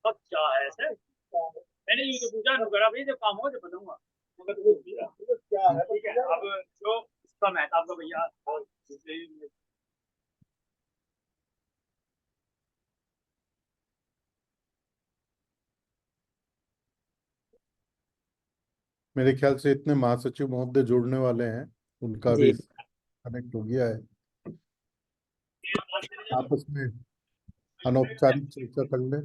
अब क्या है सर, मैंने ये तो पूछा नुकरा भाई, जब काम हो तो बताऊंगा, मगर तो क्या है, ठीक है। अब जो इसका मेहताब का भैया और मेरे ख्याल से इतने महासचिव महोदय जुड़ने वाले हैं, उनका भी जी कनेक्ट हो गया है। आपस में अनौपचारिक चर्चा कर ले।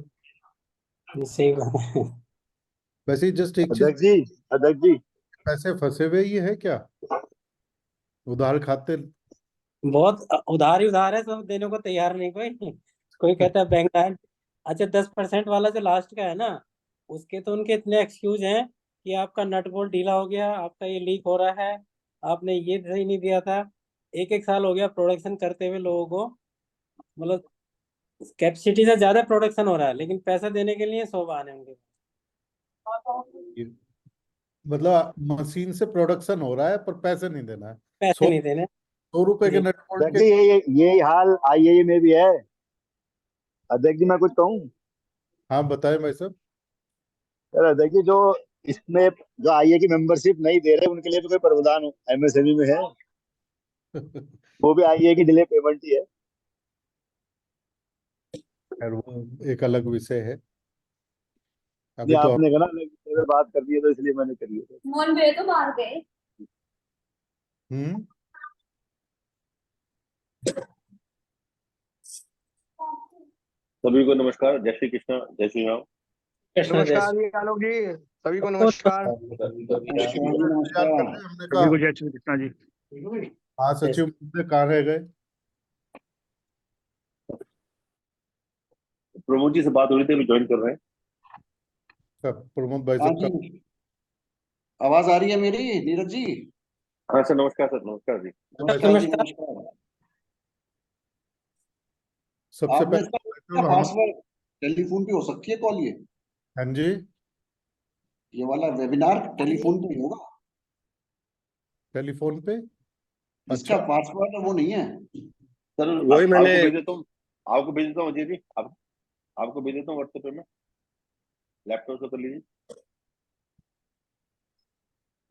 सही बात है। वैसे ही जस्ट एक चीज, अध्यक्ष जी पैसे फंसे हुए ही है क्या उधार खाते? बहुत उधार ही उधार है, सब देने को तैयार नहीं कोई। कोई कहता है बैंक आए। अच्छा 10% वाला जो लास्ट का है ना, उसके तो उनके इतने एक्सक्यूज हैं कि आपका नट बोल्ट ढीला हो गया, आपका ये लीक हो रहा है, आपने ये सही नहीं दिया था। एक एक साल हो गया प्रोडक्शन करते हुए लोगों को, मतलब कैपेसिटी से ज्यादा प्रोडक्शन हो रहा है, लेकिन पैसा देने के लिए 100 बहाने होंगे। मतलब मशीन से प्रोडक्शन हो रहा है पर पैसे नहीं देना है। पैसे सौ नहीं देने। 100 रुपए के जी नट बोल्ट अध्यक्ष के। जी ये हाल आईएए में भी है। अध्यक्ष जी मैं कुछ कहूँ? हाँ बताएं भाई साहब। सर अध्यक्ष जी जो इसमें जो आईए की मेंबरशिप नहीं दे रहे उनके लिए तो कोई प्रावधान एमएसएमई में है? वो भी आईए की डिले पेमेंट ही है। खैर वो एक अलग विषय है। नहीं अभी तो आपने कहा ना अलग बात कर दी है तो इसलिए मैंने करी है। मोहन भैया तो बाहर गए। हम्म सभी को नमस्कार, जय श्री कृष्ण, जय श्री राम। कृष्णा नमस्कार जैसे जी आलोक जी, सभी को नमस्कार। इंतजार कर रहे हैं, हमने सभी को कहा जय श्री कृष्णा जी। महासचिव महोदय कहाँ रह गए? प्रमोद जी से बात हो रही थी, अभी ज्वाइन कर रहे हैं। प्रमोद भाई हाँ साहब जी, आवाज आ रही है मेरी नीरज जी? हाँ सर, नमस्कार सर, नमस्कार जी। नमस्कार जी, नमस्कार। नमस्कार। सबसे आपने इसका पहले हम। पासवर्ड टेलीफोन पे हो सकती है कॉल? ये हाँ जी, वाला वेबिनार टेलीफोन पे होगा? टेलीफोन पे। इसका अच्छा पासवर्ड वो नहीं है? सर वही मैंने आपको भेज देता हूँ, आपको भेज देता हूँ अजय जी, आपको भेज देता हूँ व्हाट्सएप पे। मैं लैपटॉप से कर लीजिए।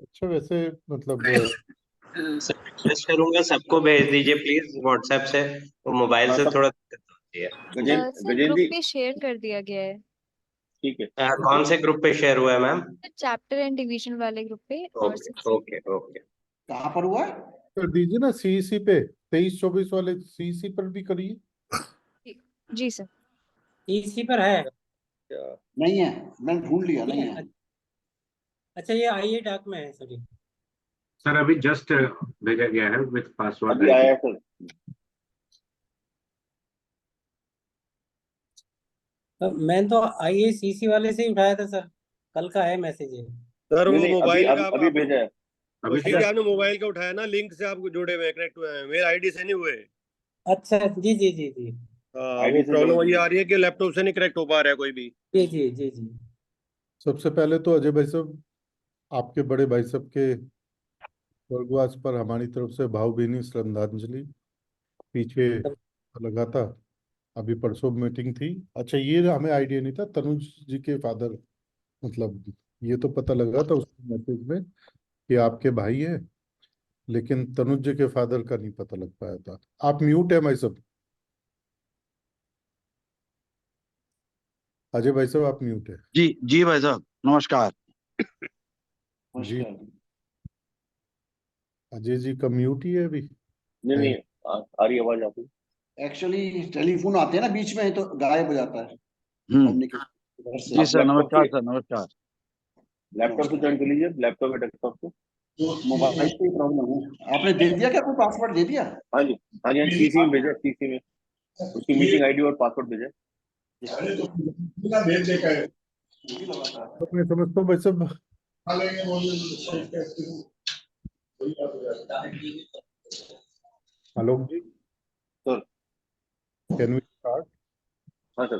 अच्छा वैसे मतलब सर रिक्वेस्ट करूंगा सबको भेज दीजिए प्लीज व्हाट्सएप से, तो मोबाइल हाँ से सब थोड़ा दिक्कत होती है। सर गजेंद्र ग्रुप जी, पे शेयर कर दिया गया है। ठीक है। कौन से ग्रुप पे शेयर हुआ है मैम? चैप्टर एंड डिवीजन वाले ग्रुप पे और ओके ओके ओके। कहाँ पर हुआ है? कर दीजिए ना सीईसी पे, 23-24 वाले सीईसी पर भी करिए। जी सर। इसी पर है। नहीं है, मैंने ढूंढ लिया, नहीं है। अच्छा ये आईए डाक में है सभी। सर अभी जस्ट भेजा गया है विथ पासवर्ड अभी आया आईडी। है सर। तो मैं तो आईएसीसी वाले से ही उठाया था सर, कल का है मैसेज है। सर नहीं वो नहीं, मोबाइल का अभी भेजा है। अभी ठीक है, आपने मोबाइल का उठाया ना, लिंक से आप जुड़े हुए कनेक्ट हुए हैं, मेरे आईडी से नहीं हुए। अच्छा जी जी जी जी हाँ वो आईडी से प्रॉब्लम ज्वाइन ये आ कीजिए। रही है कि लैपटॉप से नहीं कनेक्ट हो पा रहा है कोई भी। जी जी जी जी। सबसे पहले तो अजय भाई साहब, आपके बड़े भाई साहब के स्वर्गवास पर हमारी तरफ से भावभीनी श्रद्धांजलि। पीछे लगा था, अभी परसों मीटिंग थी। अच्छा ये हमें आइडिया नहीं था, तनुज जी के फादर, मतलब ये तो पता लगा था उस मैसेज में कि आपके भाई है, लेकिन तनुज जी के फादर का नहीं पता लग पाया था। आप म्यूट है भाई साहब, अजय भाई साहब आप म्यूट है। जी जी भाई साहब नमस्कार। जी नमस्कार। अजय जी का म्यूट ही है अभी। नहीं नहीं, आ रही आवाज आपकी। एक्चुअली टेलीफोन आते हैं ना बीच में तो गायब हो जाता है कम्युनिकेशन घर से। जी आप सर लैपटॉप नमस्कार से सर नमस्कार। लैपटॉप से ज्वाइन कर लीजिए, लैपटॉप या डेस्कटॉप से। मोबाइल पे प्रॉब्लम है। आपने दे दिया क्या, कोई पासवर्ड दे दिया? हाँ जी, हाँ जी, सीसी में भेजा, सीसी में उसकी मीटिंग आईडी और पासवर्ड भेजा। तो मैं समझता हूँ भाई साहब, आलोक जी सर कैन वी स्टार्ट? हाँ सर।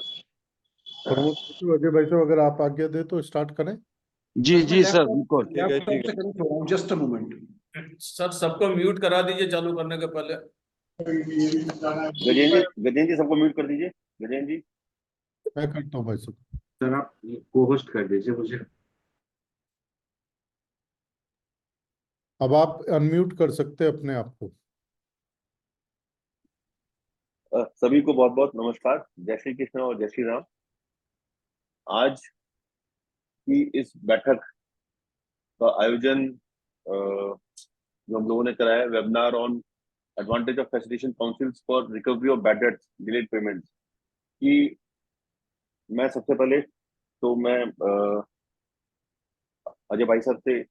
प्रमोद अजय भाई साहब अगर आप आज्ञा दे तो स्टार्ट करें। जी जी सर बिल्कुल। Just a moment. सर सबको म्यूट करा दीजिए चालू करने के पहले। गजेंद्र जी सबको म्यूट कर दीजिए। गजेंद्र जी मैं करता हूँ भाई साहब। सर आप को होस्ट कर दीजिए मुझे। अब आप अनम्यूट कर सकते हैं अपने आप को। सभी को बहुत बहुत नमस्कार, जय श्री कृष्ण और जय श्री राम। आज की इस बैठक का आयोजन जो हम लोगों ने कराया है, webinar on advantage of facilitation councils for recovery of bad debts delayed payments की, मैं सबसे पहले तो मैं अजय भाई साहब से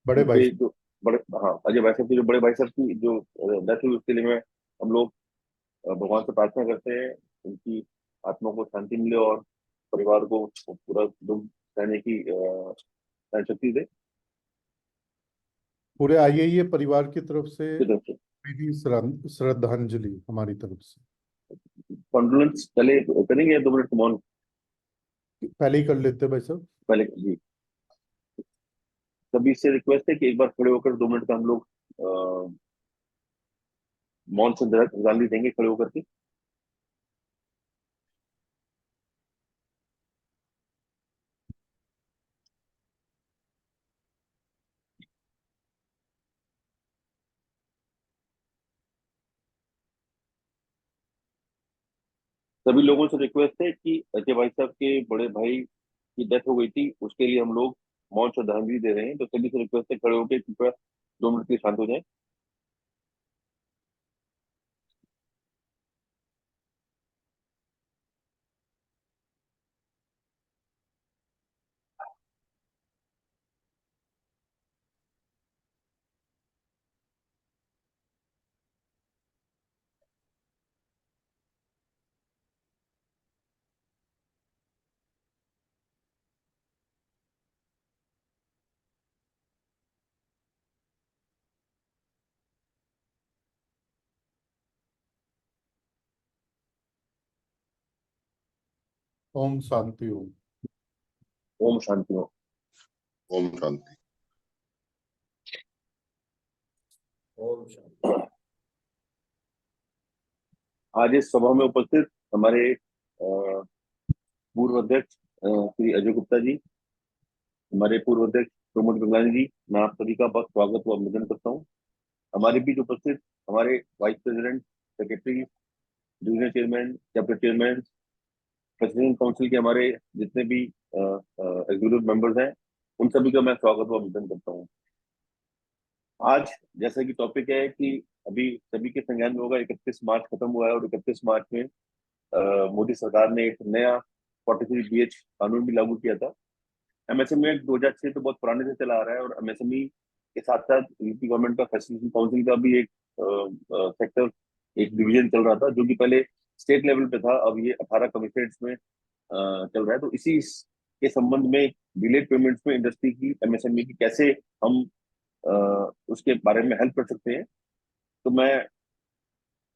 बड़े भाई उनके जो बड़े, हाँ अजय भाई साहब के जो बड़े भाई साहब की जो डेथ हुई उसके लिए मैं हम लोग भगवान से प्रार्थना करते हैं उनकी आत्मा को शांति मिले और परिवार को पूरा दुख सहने की सहन शक्ति दे। पूरे आईएए परिवार की तरफ से तरफ से मेरी श्रद्धांजलि हमारी तरफ से। कॉन्डोलेंस पहले करेंगे 2 मिनट मौन पहले ही कर लेते हैं भाई साहब। पहले जी। सभी से रिक्वेस्ट है कि एक बार खड़े होकर 2 मिनट का हम लोग मौन श्रद्धांजलि देंगे खड़े होकर के। सभी लोगों से रिक्वेस्ट है कि अजय भाई साहब के बड़े भाई की डेथ हो गई थी, उसके लिए हम लोग मौन श्रद्धांजलि दे रहे हैं, तो सभी से रिक्वेस्ट है खड़े होकर कृपया 2 मिनट के लिए शांत हो जाए। ओम शांति ओम। ओम शांति हो। ओम शांति। ओम शांति। आज इस सभा में उपस्थित हमारे पूर्व अध्यक्ष श्री अजय गुप्ता जी, हमारे पूर्व अध्यक्ष प्रमोद गंगलानी जी, मैं आप सभी का बहुत स्वागत व अभिनंदन करता हूँ। हमारे बीच उपस्थित हमारे vice president, secretary, divisional chairman, chapter chairman, president council के हमारे जितने भी एग्जीक्यूटिव मेंबर्स हैं, उन सभी का मैं स्वागत व अभिनंदन करता हूँ। आज जैसा कि टॉपिक है कि अभी सभी के संज्ञान में होगा 31 मार्च खत्म हुआ है और 31 मार्च में मोदी सरकार ने एक नया 43BH कानून भी लागू किया था। एमएसएमई एक्ट 2006 तो बहुत पुराने से चला आ रहा है और एमएसएमई के साथ साथ यूपी गवर्नमेंट का फैसिलिटेशन काउंसिल का भी एक सेक्टर, एक डिवीजन चल रहा था जो कि पहले स्टेट लेवल पे था, अब ये 18 कमिश्नरेट्स में चल रहा है। तो इसी के संबंध में डिलेड पेमेंट्स में इंडस्ट्री की, एमएसएमई की कैसे हम उसके बारे में हेल्प कर सकते हैं, तो मैं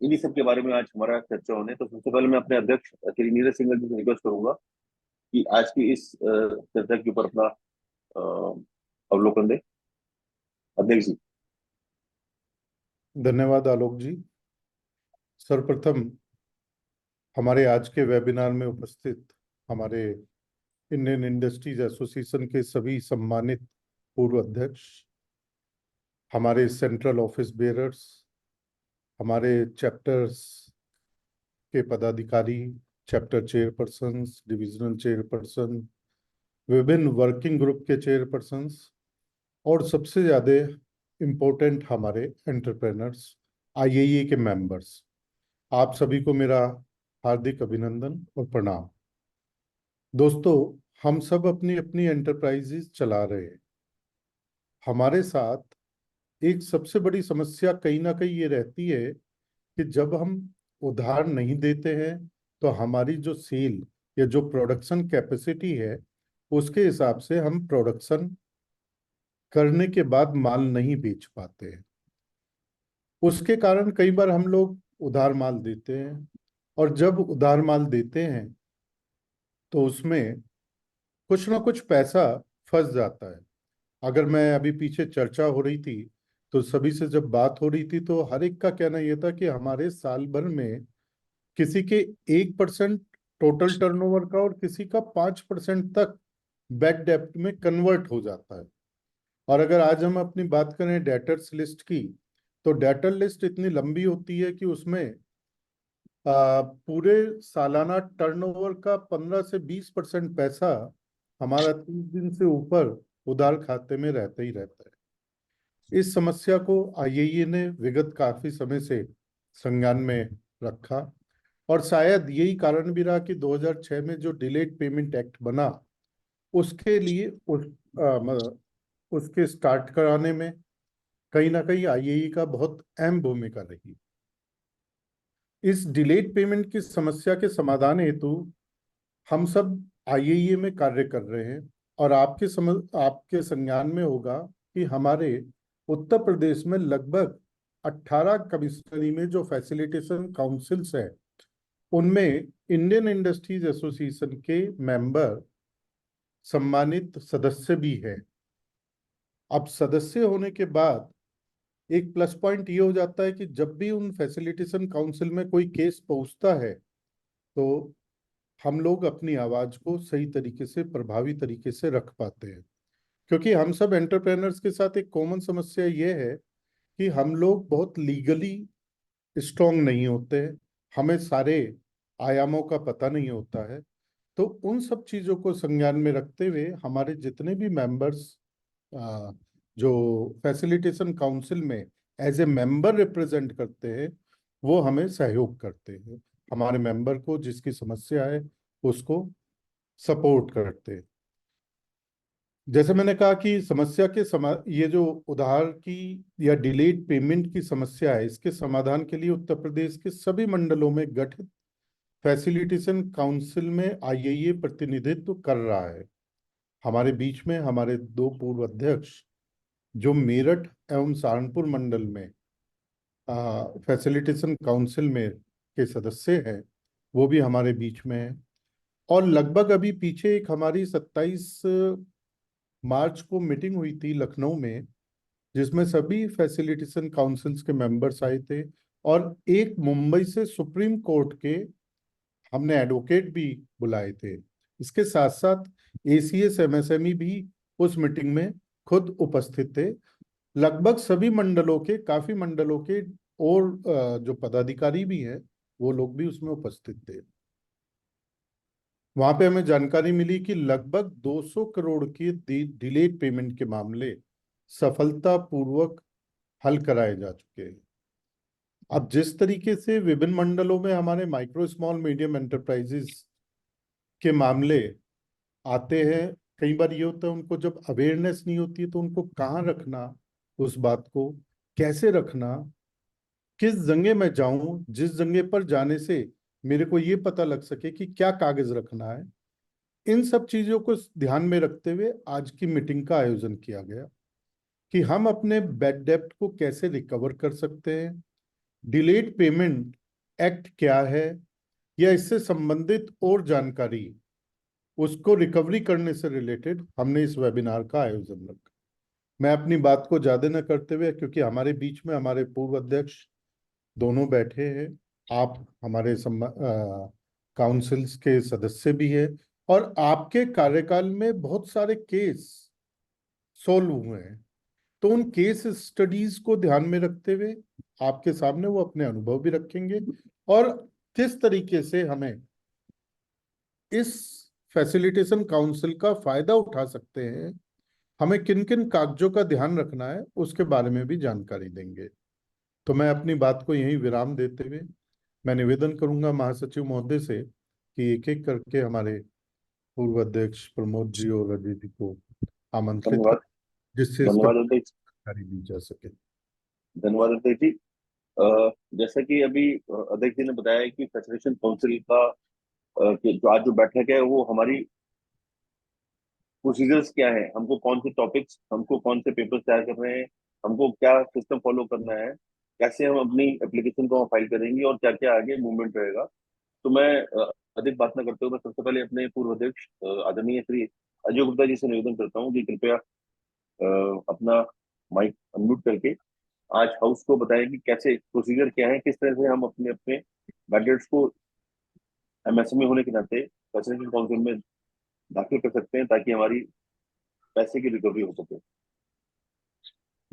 इन्हीं सब के बारे में आज हमारा चर्चा होने। तो सबसे पहले मैं अपने अध्यक्ष श्री नीरज सिंह जी से रिक्वेस्ट करूंगा कि आज की इस चर्चा के ऊपर अपना अवलोकन दे। अध्यक्ष जी। धन्यवाद आलोक जी। सर्वप्रथम हमारे आज के वेबिनार में उपस्थित हमारे इंडियन इंडस्ट्रीज एसोसिएशन के सभी सम्मानित पूर्व अध्यक्ष, हमारे सेंट्रल ऑफिस बेयरर्स, हमारे चैप्टर्स के पदाधिकारी, चैप्टर चेयरपर्सन्स, डिविजनल चेयरपर्सन, विभिन्न वर्किंग ग्रुप के चेयरपर्सन्स और सबसे ज़्यादा इम्पोर्टेंट हमारे एंटरप्रेनर्स, आईएए के मेंबर्स, आप सभी को मेरा हार्दिक अभिनंदन और प्रणाम। दोस्तों, हम सब अपनी अपनी एंटरप्राइजेज चला रहे हैं। हमारे साथ एक सबसे बड़ी समस्या कहीं ना कहीं ये रहती है कि जब हम उधार नहीं देते हैं तो हमारी जो सेल या जो प्रोडक्शन कैपेसिटी है उसके हिसाब से हम प्रोडक्शन करने के बाद माल नहीं बेच पाते हैं। उसके कारण कई बार हम लोग उधार माल देते हैं और जब उधार माल देते हैं तो उसमें कुछ ना कुछ पैसा फंस जाता है। अगर मैं अभी पीछे चर्चा हो रही थी तो सभी से जब बात हो रही थी तो हर एक का कहना यह था कि हमारे साल भर में किसी के 1% टोटल टर्नओवर का और किसी का 5% तक बैड डेब्ट में कन्वर्ट हो जाता है। और अगर आज हम अपनी बात करें डेटर्स लिस्ट की, तो डेटर लिस्ट इतनी लंबी होती है कि उसमें पूरे सालाना टर्नओवर का 15 से 20% पैसा हमारा 30 दिन से ऊपर उधार खाते में रहता ही रहता है। इस समस्या को आईएईए ने विगत काफी समय से संज्ञान में रखा और शायद यही कारण भी रहा कि 2006 में जो डिलेड पेमेंट एक्ट बना, उसके लिए उसके स्टार्ट कराने में कहीं ना कहीं आईएईए का बहुत अहम भूमिका रही। इस डिलेड पेमेंट की समस्या के समाधान हेतु हम सब आईएईए में कार्य कर रहे हैं और आपके संज्ञान में होगा कि हमारे उत्तर प्रदेश में लगभग 18 कमिश्नरी में जो फैसिलिटेशन काउंसिल्स है, उनमें इंडियन इंडस्ट्रीज एसोसिएशन के मेंबर सम्मानित सदस्य भी है। अब सदस्य होने के बाद एक प्लस पॉइंट ये हो जाता है कि जब भी उन फैसिलिटेशन काउंसिल में कोई केस पहुंचता है तो हम लोग अपनी आवाज को सही तरीके से, प्रभावी तरीके से रख पाते हैं। क्योंकि हम सब एंटरप्रेनर्स के साथ एक कॉमन समस्या ये है कि हम लोग बहुत लीगली स्ट्रांग नहीं होते हैं, हमें सारे आयामों का पता नहीं होता है। तो उन सब चीजों को संज्ञान में रखते हुए हमारे जितने भी मेंबर्स जो फैसिलिटेशन काउंसिल में एज ए मेंबर रिप्रेजेंट करते हैं, वो हमें सहयोग करते हैं, हमारे मेंबर को जिसकी समस्या है उसको सपोर्ट करते हैं। जैसे मैंने कहा कि समस्या के ये जो उधार की या डिलेड पेमेंट की समस्या है, इसके समाधान के लिए उत्तर प्रदेश के सभी मंडलों में गठित फैसिलिटेशन काउंसिल में आईएईए प्रतिनिधित्व कर रहा है। हमारे बीच में हमारे 2 पूर्व अध्यक्ष जो मेरठ एवं सहारनपुर मंडल में फैसिलिटेशन काउंसिल में के सदस्य हैं, वो भी हमारे बीच में है। और लगभग अभी पीछे एक हमारी 27 मार्च को मीटिंग हुई थी लखनऊ में, जिसमें सभी फैसिलिटेशन काउंसिल्स के मेंबर्स आए थे और एक मुंबई से सुप्रीम कोर्ट के हमने एडवोकेट भी बुलाए थे। इसके साथ साथ एसीएस एमएसएमई भी उस मीटिंग में खुद उपस्थित थे। लगभग सभी मंडलों के, काफी मंडलों के और जो पदाधिकारी भी हैं वो लोग भी उसमें उपस्थित थे। वहां पे हमें जानकारी मिली कि लगभग 200 करोड़ के डिलेड पेमेंट के मामले सफलतापूर्वक हल कराए जा चुके हैं। अब जिस तरीके से विभिन्न मंडलों में हमारे माइक्रो स्मॉल मीडियम एंटरप्राइजेस के मामले आते हैं, कई बार ये होता है उनको जब अवेयरनेस नहीं होती है तो उनको कहाँ रखना, उस बात को कैसे रखना, किस जगह मैं जाऊं जिस जगह पर जाने से मेरे को ये पता लग सके कि क्या कागज रखना है। इन सब चीजों को ध्यान में रखते हुए आज की मीटिंग का आयोजन किया गया कि हम अपने बैड डेब्ट को कैसे रिकवर कर सकते हैं, डिलेड पेमेंट एक्ट क्या है या इससे संबंधित और जानकारी, उसको रिकवरी करने से रिलेटेड हमने इस वेबिनार का आयोजन रखा। मैं अपनी बात को ज्यादा न करते हुए, क्योंकि हमारे बीच में हमारे पूर्व अध्यक्ष दोनों बैठे हैं, आप हमारे काउंसिल्स के सदस्य भी हैं और आपके कार्यकाल में बहुत सारे केस सॉल्व हुए हैं, तो उन केस स्टडीज को ध्यान में रखते हुए आपके सामने वो अपने अनुभव भी रखेंगे और किस तरीके से हमें इस फैसिलिटेशन काउंसिल का फायदा उठा सकते हैं, हमें किन किन कागजों का ध्यान रखना है, उसके बारे में भी जानकारी देंगे। तो मैं अपनी बात को यहीं विराम देते हुए मैं निवेदन करूंगा महासचिव महोदय से कि एक एक करके हमारे पूर्व अध्यक्ष प्रमोद जी और अजय जी को आमंत्रित करें, जिससे धन्यवाद अध्यक्ष, जानकारी दी जा सके। धन्यवाद अध्यक्ष जी। जैसा कि अभी अध्यक्ष जी ने बताया कि फैसिलिटेशन काउंसिल का जो आज जो बैठक है वो हमारी प्रोसीजर्स क्या है, हमको कौन से टॉपिक्स, हमको कौन से पेपर्स तैयार कर रहे हैं, हमको क्या सिस्टम फॉलो करना है, कैसे हम अपनी एप्लीकेशन को फाइल करेंगे और क्या क्या आगे मूवमेंट रहेगा। तो मैं अधिक बात न करते हुए मैं सबसे पहले अपने पूर्व अध्यक्ष आदरणीय श्री अजय गुप्ता जी से निवेदन करता हूँ कि कृपया अपना माइक अनम्यूट करके आज हाउस को बताएं कि कैसे प्रोसीजर क्या है, किस तरह से हम अपने अपने बैड डेट्स को एमएसएमई होने के नाते फैसिलिटेशन काउंसिल में दाखिल कर सकते हैं ताकि हमारी पैसे की रिकवरी हो सके। जी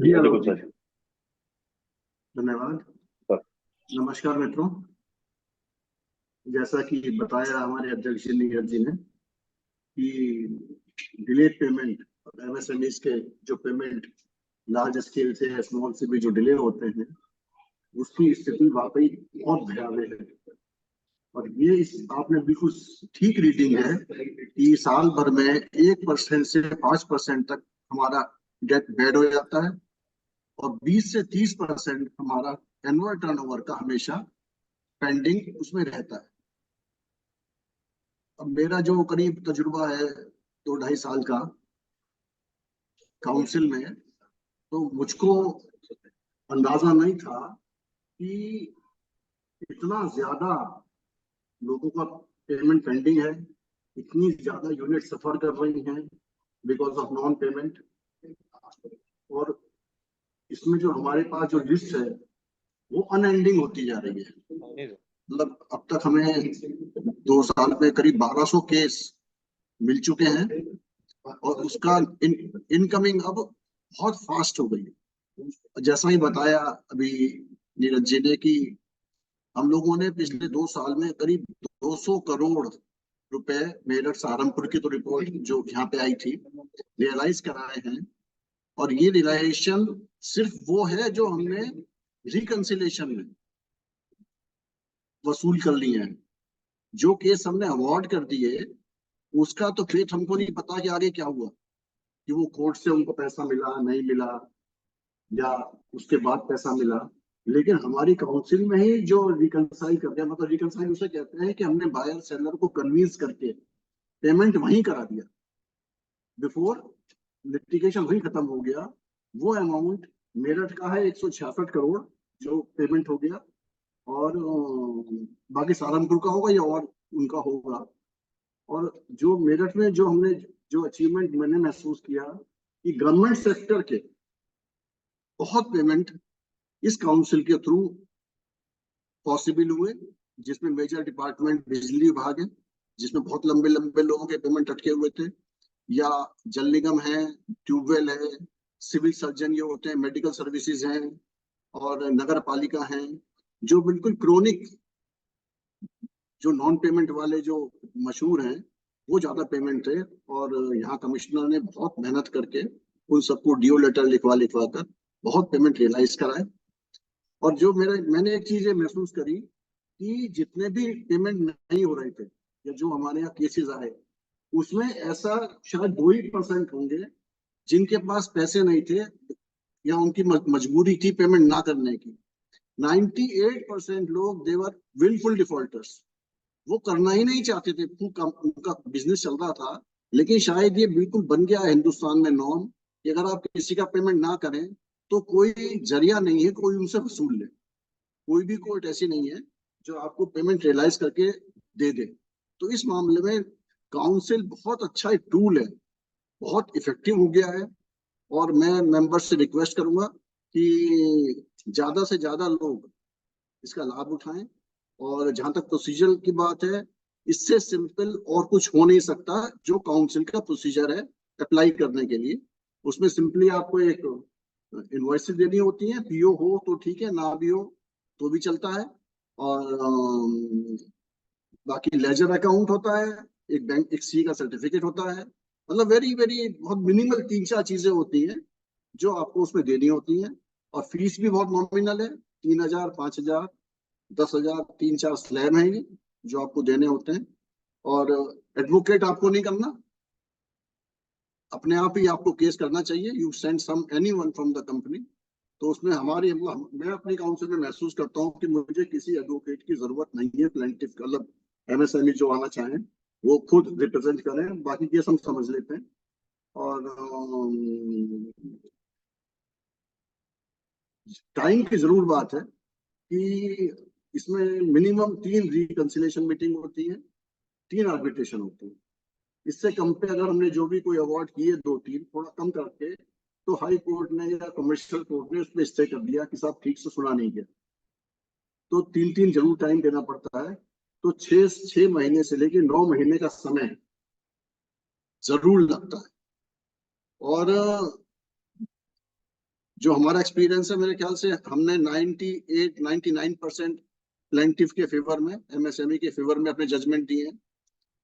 अजय आलोक गुप्ता जी, जी। धन्यवाद। सर। नमस्कार मित्रों, जैसा कि बताया हमारे अध्यक्ष जी नीरज जी ने कि डिलेड पेमेंट एमएसएमईज के जो पेमेंट लार्ज स्केल से स्मॉल से भी जो डिले होते हैं उसकी स्थिति वाकई बहुत भयावह है। और ये आपने बिल्कुल ठीक रीडिंग है कि साल भर में 1% से 5% तक हमारा डेट बेड हो जाता है और 20 से 30% हमारा एनुअल टर्नओवर का हमेशा पेंडिंग उसमें रहता है। अब मेरा जो करीब तजुर्बा है 2-2.5 साल का काउंसिल में, तो मुझको अंदाजा नहीं था कि इतना ज्यादा लोगों का पेमेंट पेंडिंग है, इतनी ज्यादा यूनिट सफर कर रही हैं बिकॉज ऑफ नॉन पेमेंट। और इसमें जो हमारे पास जो लिस्ट है वो अनएंडिंग होती जा रही है। मतलब अब तक हमें 2 साल में करीब 1200 केस मिल चुके हैं और उसका इनकमिंग अब बहुत फास्ट हो गई है। जैसा ही बताया अभी नीरज जी ने कि हम लोगों ने पिछले 2 साल में करीब 200 करोड़ रुपए, मेरठ सहारनपुर की तो रिपोर्ट जो यहाँ पे आई थी, रियलाइज कराए हैं। और ये रियलाइजेशन सिर्फ वो है जो हमने रिकंसिलेशन में वसूल कर लिए हैं। जो केस हमने अवॉर्ड कर दिए उसका तो फिर हमको नहीं पता कि आगे क्या हुआ, कि वो कोर्ट से उनको पैसा मिला नहीं मिला या उसके बाद पैसा मिला। लेकिन हमारी काउंसिल में ही जो रिकंसाइल कर दिया, मतलब रिकंसाइल उसे कहते हैं कि हमने बायर सेलर को कन्विंस करके पेमेंट वहीं करा दिया, बिफोर लिटिगेशन वहीं खत्म हो गया। वो अमाउंट मेरठ का है 166 करोड़ जो पेमेंट हो गया, और बाकी सहारनपुर का होगा या और उनका होगा। और जो मेरठ में जो हमने जो अचीवमेंट मैंने महसूस किया कि गवर्नमेंट सेक्टर के बहुत पेमेंट इस काउंसिल के थ्रू पॉसिबल हुए, जिसमें मेजर डिपार्टमेंट बिजली विभाग है जिसमें बहुत लंबे लंबे लोगों के पेमेंट अटके हुए थे, या जल निगम है, ट्यूबवेल है, सिविल सर्जन ये होते हैं, मेडिकल सर्विसेज हैं, और नगर पालिका है, जो बिल्कुल क्रोनिक जो नॉन पेमेंट वाले जो मशहूर हैं वो ज्यादा पेमेंट थे। और यहाँ कमिश्नर ने बहुत मेहनत करके उन सबको डीओ लेटर लिखवा कर बहुत पेमेंट रियलाइज कराए। और जो मैंने एक चीज महसूस करी कि जितने भी पेमेंट नहीं हो रहे थे या जो हमारे यहाँ केसेस आए, उसमें ऐसा शायद 2% होंगे जिनके पास पैसे नहीं थे या उनकी मजबूरी थी पेमेंट ना करने की। 98% लोग देवर विलफुल डिफॉल्टर्स, वो करना ही नहीं चाहते थे, उनका बिजनेस चल रहा था, लेकिन शायद ये बिल्कुल बन गया है हिंदुस्तान में नॉर्म कि अगर आप किसी का पेमेंट ना करें तो कोई जरिया नहीं है, कोई उनसे वसूल ले। कोई भी कोर्ट ऐसी नहीं है जो आपको पेमेंट रियलाइज करके दे दे। तो इस मामले में काउंसिल बहुत अच्छा एक टूल है, बहुत इफेक्टिव हो गया है। और मैं मेंबर से रिक्वेस्ट करूंगा कि ज्यादा से ज्यादा लोग इसका लाभ उठाएं। और जहां तक प्रोसीजर की बात है, इससे सिंपल और कुछ हो नहीं सकता जो काउंसिल का प्रोसीजर है अप्लाई करने के लिए। उसमें सिंपली आपको एक इनवॉइस देनी होती है, पीओ हो तो ठीक है, ना भी हो तो भी चलता है। और बाकी लेजर अकाउंट होता है, एक बैंक एक सी का सर्टिफिकेट होता है, मतलब वेरी वेरी बहुत मिनिमल 3-4 चीजें होती हैं जो आपको उसमें देनी होती हैं। और फीस भी बहुत नॉमिनल है, 3,000, 5,000, 10,000, 3-4 स्लैब हैं ये जो आपको देने होते हैं। और एडवोकेट आपको नहीं करना, अपने आप ही आपको केस करना चाहिए। You send some anyone from the company. तो उसमें मैं अपनी काउंसिल में महसूस करता हूँ कि मुझे किसी एडवोकेट की जरूरत नहीं है। प्लेंटिफ मतलब एमएसएमई जो आना चाहें वो खुद रिप्रेजेंट करें, बाकी केस हम समझ लेते हैं। और टाइम की जरूर बात है कि इसमें मिनिमम 3 रिकंसिलेशन मीटिंग होती है, 3 आर्बिट्रेशन होती है। इससे कम पे अगर हमने जो भी कोई अवार्ड किए 2-3 थोड़ा कम करके, तो हाई कोर्ट ने या कमर्शियल कोर्ट ने उसमें स्टे कर दिया कि साहब ठीक से सुना नहीं गया। तो 3-3 जरूर टाइम देना पड़ता है। तो 6 महीने से लेके 9 महीने का समय जरूर लगता है। और जो हमारा एक्सपीरियंस है, मेरे ख्याल से हमने 98-99% प्लेंटिफ के फेवर में, एमएसएमई के फेवर में अपने जजमेंट दिए हैं।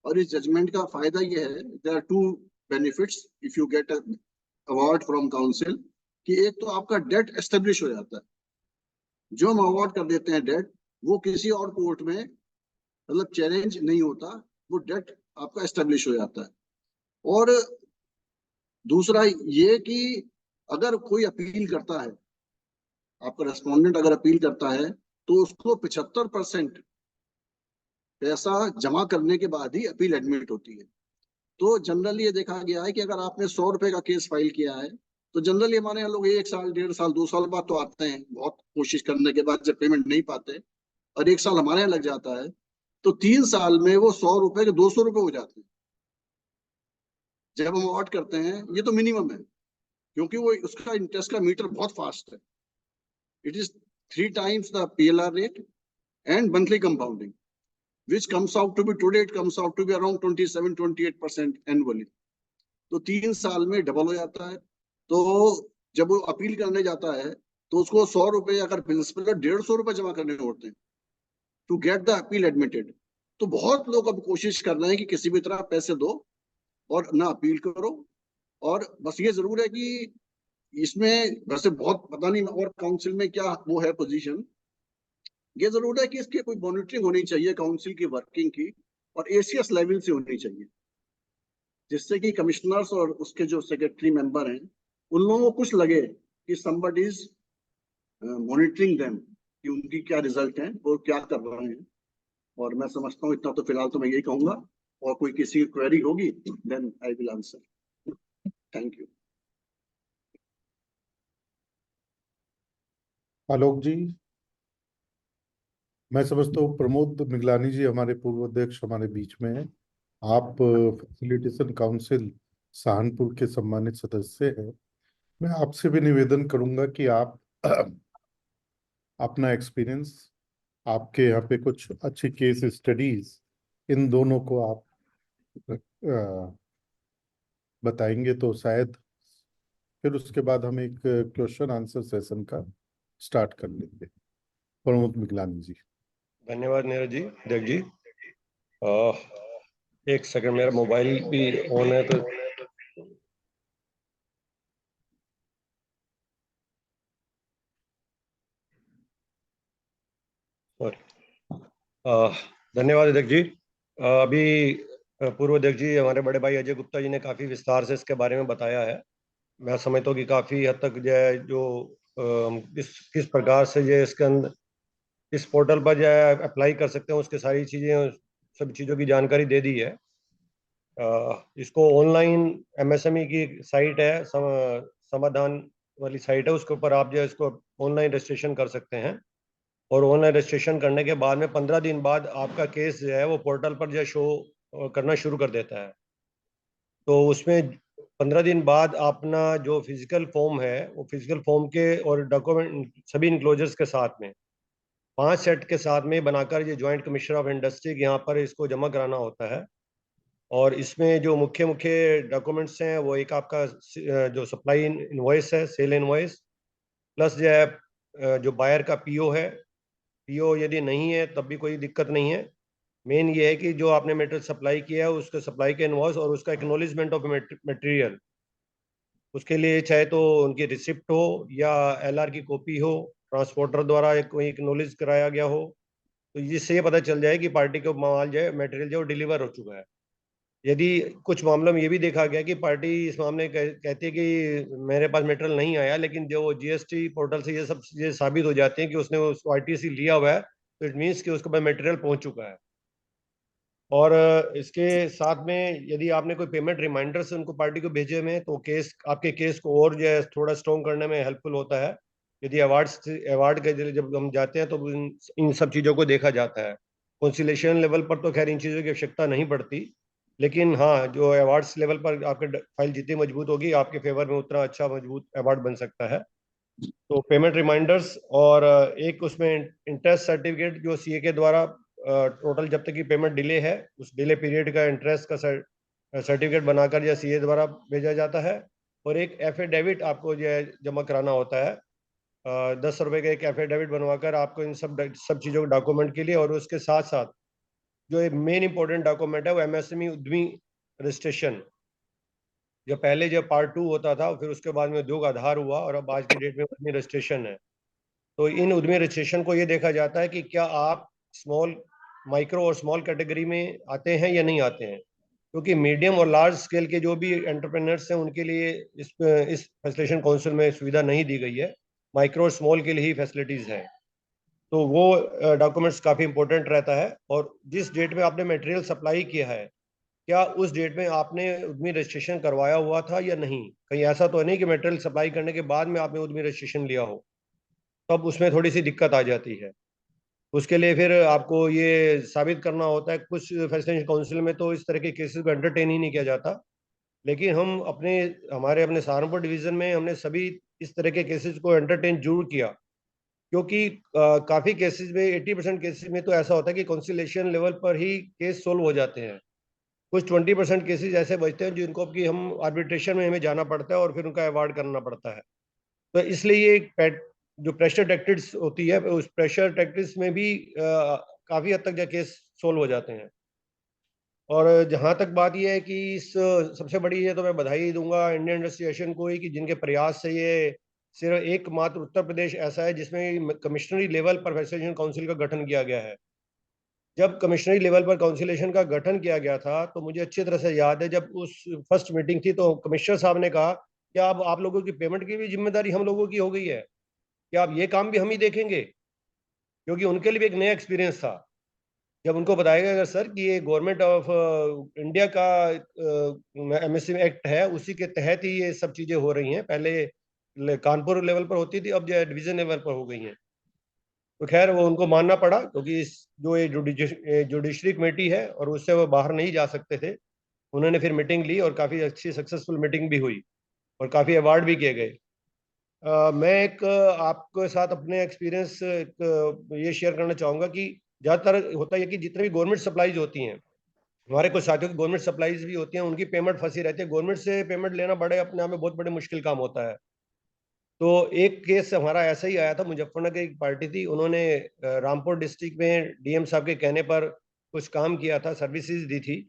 और इस जजमेंट का फायदा ये है, there are 2 benefits if you get award from council, कि एक तो आपका डेट एस्टेब्लिश हो जाता है। जो हम अवार्ड कर देते हैं डेट, वो किसी और कोर्ट में मतलब चैलेंज नहीं होता, वो डेट आपका एस्टेब्लिश हो जाता है। और दूसरा ये कि अगर कोई अपील करता है, आपका रेस्पोंडेंट अगर अपील करता है, तो उसको 75% पैसा जमा करने के बाद ही अपील एडमिट होती है। तो जनरली ये देखा गया है कि अगर आपने 100 रुपए का केस फाइल किया है, तो जनरली हमारे यहाँ लोग 1 साल, 1.5 साल, 2 साल बाद तो आते हैं, बहुत कोशिश करने के बाद जब पेमेंट नहीं पाते, और 1 साल हमारे यहाँ लग जाता है, तो 3 साल में वो 100 रुपए के 200 रुपए हो जाते हैं जब हम अवार्ड करते हैं। ये तो मिनिमम है, क्योंकि वो उसका इंटरेस्ट का मीटर बहुत फास्ट है। It is 3 times the PLR rate and monthly compounding, which comes out to be today, it comes out to be around 27-28% annually. तो 3 साल में डबल हो जाता है। तो जब वो अपील करने जाता है, तो उसको 100 रुपए अगर प्रिंसिपल 150 रुपए जमा करने होते हैं to get the appeal admitted. तो बहुत लोग अब कोशिश कर रहे हैं कि किसी भी तरह पैसे दो और ना अपील करो। और बस ये जरूर है कि इसमें वैसे बहुत पता नहीं और काउंसिल में क्या वो है पोजीशन, ये जरूर है कि इसकी कोई मॉनिटरिंग होनी चाहिए काउंसिल की वर्किंग की, और एसीएस लेवल से होनी चाहिए, जिससे कि कमिश्नर्स और उसके जो सेक्रेटरी मेंबर हैं, उन लोगों को कुछ लगे कि somebody is मॉनिटरिंग देम, कि उनकी क्या रिजल्ट है, वो क्या कर रहे हैं। और मैं समझता हूँ इतना तो फिलहाल तो मैं यही कहूंगा, और कोई किसी की क्वेरी होगी then I will answer. Thank you. Alok ji, मैं समझता हूँ प्रमोद मिगलानी जी हमारे पूर्व अध्यक्ष हमारे बीच में हैं। आप फैसिलिटेशन काउंसिल सहारनपुर के सम्मानित सदस्य हैं। मैं आपसे भी निवेदन करूंगा कि आप अपना एक्सपीरियंस, आपके यहाँ पे कुछ अच्छी केस स्टडीज, इन दोनों को आप बताएंगे तो शायद फिर उसके बाद हम एक क्वेश्चन आंसर सेशन का स्टार्ट कर लेंगे। प्रमोद मिगलानी जी। धन्यवाद नीरज जी, देव जी। एक सेकंड, मेरा मोबाइल भी ऑन है तो धन्यवाद अध्यक्ष जी। अभी पूर्व अध्यक्ष जी हमारे बड़े भाई अजय गुप्ता जी ने काफ़ी विस्तार से इसके बारे में बताया है। मैं समझता हूँ कि काफ़ी हद तक जो है किस प्रकार से जो इसके अंदर इस पोर्टल पर जो है अप्लाई कर सकते हैं, उसके सारी चीज़ें, सब चीज़ों की जानकारी दे दी है। इसको ऑनलाइन एमएसएमई की साइट है, समाधान वाली साइट है, उसके ऊपर आप जो है इसको ऑनलाइन रजिस्ट्रेशन कर सकते हैं। और ऑनलाइन रजिस्ट्रेशन करने के बाद में 15 दिन बाद आपका केस जो है वो पोर्टल पर जो है शो करना शुरू कर देता है। तो उसमें 15 दिन बाद अपना जो फिजिकल फॉर्म है, वो फिजिकल फॉर्म के और डॉक्यूमेंट सभी इंक्लोजर्स के साथ में 5 सेट के साथ में बनाकर ये जॉइंट कमिश्नर ऑफ इंडस्ट्री यहाँ पर इसको जमा कराना होता है। और इसमें जो मुख्य मुख्य डॉक्यूमेंट्स हैं, वो एक आपका जो सप्लाई इनवॉइस है, सेल इनवॉइस, प्लस जो है जो बायर का पीओ है। पीओ यदि नहीं है तब भी कोई दिक्कत नहीं है। मेन ये है कि जो आपने मटेरियल सप्लाई किया है उसके सप्लाई के इनवॉइस और उसका एक्नॉलेजमेंट ऑफ मटेरियल, उसके लिए चाहे तो उनकी रिसिप्ट हो या एलआर की कॉपी हो, ट्रांसपोर्टर द्वारा कोई एक्नॉलेज कराया गया हो, तो जिससे ये पता चल जाए कि पार्टी को माल जो है, मटेरियल जो डिलीवर हो चुका है। यदि कुछ मामलों में ये भी देखा गया कि पार्टी इस मामले कहती है कि मेरे पास मटेरियल नहीं आया, लेकिन जो जीएसटी पोर्टल से ये सब चीजें साबित हो जाती हैं कि उसने उस आरटीसी लिया हुआ है, तो इट मीन्स कि उसके पास मटेरियल पहुंच चुका है। और इसके साथ में यदि आपने कोई पेमेंट रिमाइंडर से उनको पार्टी को भेजे में, तो केस आपके केस को और जो है थोड़ा स्ट्रॉन्ग करने में हेल्पफुल होता है। यदि अवार्ड के जब हम जाते हैं तो इन सब चीज़ों को देखा जाता है। कंसिलेशन लेवल पर तो खैर इन चीज़ों की आवश्यकता नहीं पड़ती, लेकिन हाँ, जो अवार्ड्स लेवल पर आपके फाइल जितनी मजबूत होगी, आपके फेवर में उतना अच्छा मजबूत अवार्ड बन सकता है। तो पेमेंट रिमाइंडर्स और एक उसमें इंटरेस्ट सर्टिफिकेट जो सीए के द्वारा टोटल जब तक की पेमेंट डिले है उस डिले पीरियड का इंटरेस्ट का सर्टिफिकेट बनाकर या सीए द्वारा भेजा जाता है, और एक एफिडेविट आपको जो है जमा कराना होता है 10 रुपए का एक एफिडेविट बनवाकर आपको इन सब चीज़ों के डॉक्यूमेंट के लिए। और उसके साथ साथ जो एक मेन इंपॉर्टेंट डॉक्यूमेंट है वो एमएसएमई उद्यमी रजिस्ट्रेशन, जो पहले जो पार्ट 2 होता था फिर उसके बाद में उद्योग आधार हुआ और अब आज की डेट में उद्यमी रजिस्ट्रेशन है। तो इन उद्यमी रजिस्ट्रेशन को ये देखा जाता है कि क्या आप स्मॉल, माइक्रो और स्मॉल कैटेगरी में आते हैं या नहीं आते हैं, क्योंकि मीडियम और लार्ज स्केल के जो भी एंटरप्रेन्योर्स हैं उनके लिए इस फैसिलिटेशन काउंसिल में सुविधा नहीं दी गई है, माइक्रो और स्मॉल के लिए ही फैसिलिटीज़ है। तो वो डॉक्यूमेंट्स काफ़ी इंपॉर्टेंट रहता है। और जिस डेट में आपने मटेरियल सप्लाई किया है क्या उस डेट में आपने उद्यमी रजिस्ट्रेशन करवाया हुआ था या नहीं, कहीं ऐसा तो नहीं कि मटेरियल सप्लाई करने के बाद में आपने उद्यमी रजिस्ट्रेशन लिया हो, तब उसमें थोड़ी सी दिक्कत आ जाती है। उसके लिए फिर आपको ये साबित करना होता है, कुछ फैसिलिटेशन काउंसिल में तो इस तरह के केसेस को एंटरटेन ही नहीं किया जाता, लेकिन हम अपने सहारनपुर डिवीज़न में हमने सभी इस तरह के केसेस को एंटरटेन जरूर किया, क्योंकि काफ़ी केसेस में 80% केसेस में तो ऐसा होता है कि काउंसिलेशन लेवल पर ही केस सोल्व हो जाते हैं। कुछ 20% केसेस ऐसे बचते हैं जिनको कि हम आर्बिट्रेशन में हमें जाना पड़ता है और फिर उनका अवार्ड करना पड़ता है। तो इसलिए ये जो प्रेशर टैक्टिक्स होती है उस प्रेशर टैक्टिक्स में भी काफ़ी हद तक जो केस सोल्व हो जाते हैं। और जहाँ तक बात ये है कि इस सबसे बड़ी ये तो मैं बधाई दूंगा इंडियन इंडस्ट्री एसोसिएशन को ही कि जिनके प्रयास से ये सिर्फ एकमात्र उत्तर प्रदेश ऐसा है जिसमें कमिश्नरी लेवल पर फैसिलिटेशन काउंसिल का गठन किया गया है। जब कमिश्नरी लेवल पर काउंसिलेशन का गठन किया गया था तो मुझे अच्छी तरह से याद है, जब उस फर्स्ट मीटिंग थी तो कमिश्नर साहब ने कहा कि अब आप लोगों की पेमेंट की भी जिम्मेदारी हम लोगों की हो गई है, कि आप ये काम भी हम ही देखेंगे, क्योंकि उनके लिए भी एक नया एक्सपीरियंस था। जब उनको बताया गया सर कि ये गवर्नमेंट ऑफ इंडिया का एमएसएमई एक्ट है उसी के तहत ही ये सब चीज़ें हो रही हैं, पहले कानपुर लेवल पर होती थी अब जो डिवीज़न लेवल पर हो गई हैं। तो खैर वो उनको मानना पड़ा, क्योंकि इस जो ये जुडिशरी कमेटी है और उससे वो बाहर नहीं जा सकते थे। उन्होंने फिर मीटिंग ली और काफ़ी अच्छी सक्सेसफुल मीटिंग भी हुई और काफ़ी अवार्ड भी किए गए। मैं एक आपके साथ अपने एक्सपीरियंस ये शेयर करना चाहूँगा कि ज़्यादातर होता है कि जितने भी गवर्नमेंट सप्लाईज होती हैं, हमारे कुछ साथियों की गवर्नमेंट सप्लाईज भी होती हैं, उनकी पेमेंट फंसी रहती है। गवर्नमेंट से पेमेंट लेना बड़े अपने आप में बहुत बड़े मुश्किल काम होता है। तो एक केस हमारा ऐसा ही आया था, मुजफ्फरनगर की एक पार्टी थी, उन्होंने रामपुर डिस्ट्रिक्ट में डीएम साहब के कहने पर कुछ काम किया था, सर्विसेज दी थी,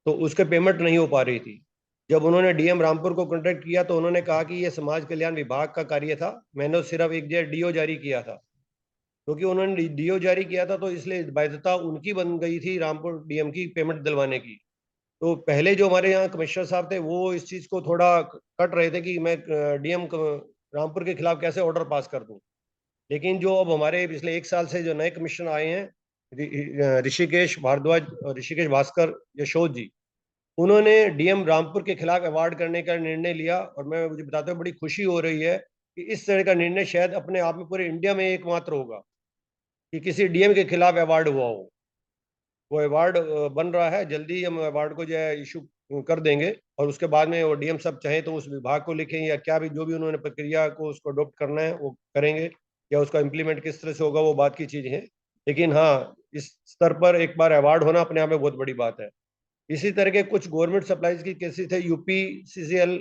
तो उसके पेमेंट नहीं हो पा रही थी। जब उन्होंने डीएम रामपुर को कॉन्टेक्ट किया तो उन्होंने कहा कि ये समाज कल्याण विभाग का कार्य था, मैंने सिर्फ एक जो डीओ जारी किया था। क्योंकि उन्होंने डीओ जारी किया था तो इसलिए बाध्यता उनकी बन गई थी रामपुर डीएम की पेमेंट दिलवाने की। तो पहले जो हमारे यहाँ कमिश्नर साहब थे वो इस चीज़ को थोड़ा कट रहे थे कि मैं डीएम रामपुर के खिलाफ कैसे ऑर्डर पास कर दूं। लेकिन जो अब हमारे पिछले 1 साल से जो नए कमिश्नर आए हैं, ऋषिकेश भारद्वाज और ऋषिकेश भास्कर यशोद जी, उन्होंने डीएम रामपुर के खिलाफ अवार्ड करने का निर्णय लिया। और मुझे बताते हुए बड़ी खुशी हो रही है कि इस तरह का निर्णय शायद अपने आप में पूरे इंडिया में एकमात्र होगा कि किसी डीएम के खिलाफ अवार्ड हुआ हो। वो अवार्ड बन रहा है, जल्दी हम अवार्ड को जो है इशू कर देंगे और उसके बाद में वो डीएम साहब चाहे तो उस विभाग को लिखें या क्या भी जो भी उन्होंने प्रक्रिया को उसको अडोप्ट करना है वो करेंगे, या उसका इम्प्लीमेंट किस तरह से होगा वो बात की चीज़ है। लेकिन हाँ, इस स्तर पर एक बार अवार्ड होना अपने आप में बहुत बड़ी बात है। इसी तरह के कुछ गवर्नमेंट सप्लाईज की केसेस थे। यूपी सीसीएल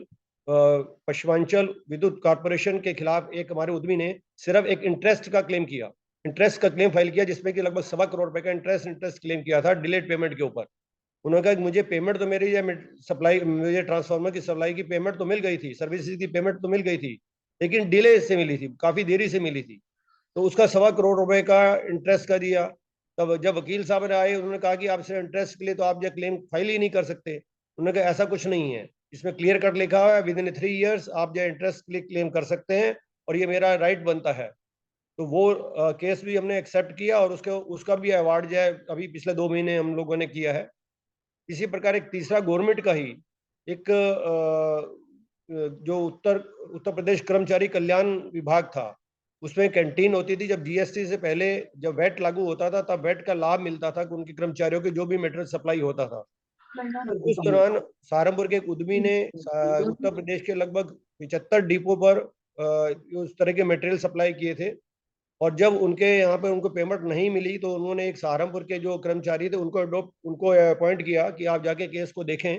पश्चिमांचल विद्युत कॉर्पोरेशन के खिलाफ एक हमारे उद्यमी ने सिर्फ एक इंटरेस्ट का क्लेम किया, इंटरेस्ट का क्लेम फाइल किया, जिसमें कि लगभग 1.25 करोड़ रुपए का इंटरेस्ट क्लेम किया था डिलेड पेमेंट के ऊपर। उन्होंने कहा कि मुझे पेमेंट तो मेरी सप्लाई, मुझे ट्रांसफार्मर की सप्लाई की पेमेंट तो मिल गई थी, सर्विसेज की पेमेंट तो मिल गई थी, लेकिन डिले से मिली थी, काफ़ी देरी से मिली थी। तो उसका 1.25 करोड़ रुपए का इंटरेस्ट का दिया। तब जब वकील साहब ने आए उन्होंने कहा कि आपसे इंटरेस्ट के लिए तो आप जो क्लेम फाइल ही नहीं कर सकते। उन्होंने कहा ऐसा कुछ नहीं है, इसमें क्लियर कट लिखा हुआ है विद इन 3 ईयर्स आप जो इंटरेस्ट के लिए क्लेम कर सकते हैं और ये मेरा राइट बनता है। तो वो केस भी हमने एक्सेप्ट किया और उसका भी अवार्ड जो है अभी पिछले 2 महीने हम लोगों ने किया है। इसी प्रकार एक तीसरा गवर्नमेंट का ही एक जो उत्तर प्रदेश कर्मचारी कल्याण विभाग था, उसमें कैंटीन होती थी। जब जीएसटी से पहले जब वैट लागू होता था तब वैट का लाभ मिलता था उनके कर्मचारियों के जो भी मटेरियल सप्लाई होता था। उस दौरान सहारनपुर के एक उद्यमी ने उत्तर प्रदेश के लगभग 75 डिपो पर उस तरह के मटेरियल सप्लाई किए थे और जब उनके यहाँ पे उनको पेमेंट नहीं मिली तो उन्होंने एक सहारनपुर के जो कर्मचारी थे उनको अपॉइंट किया कि आप जाके केस को देखें।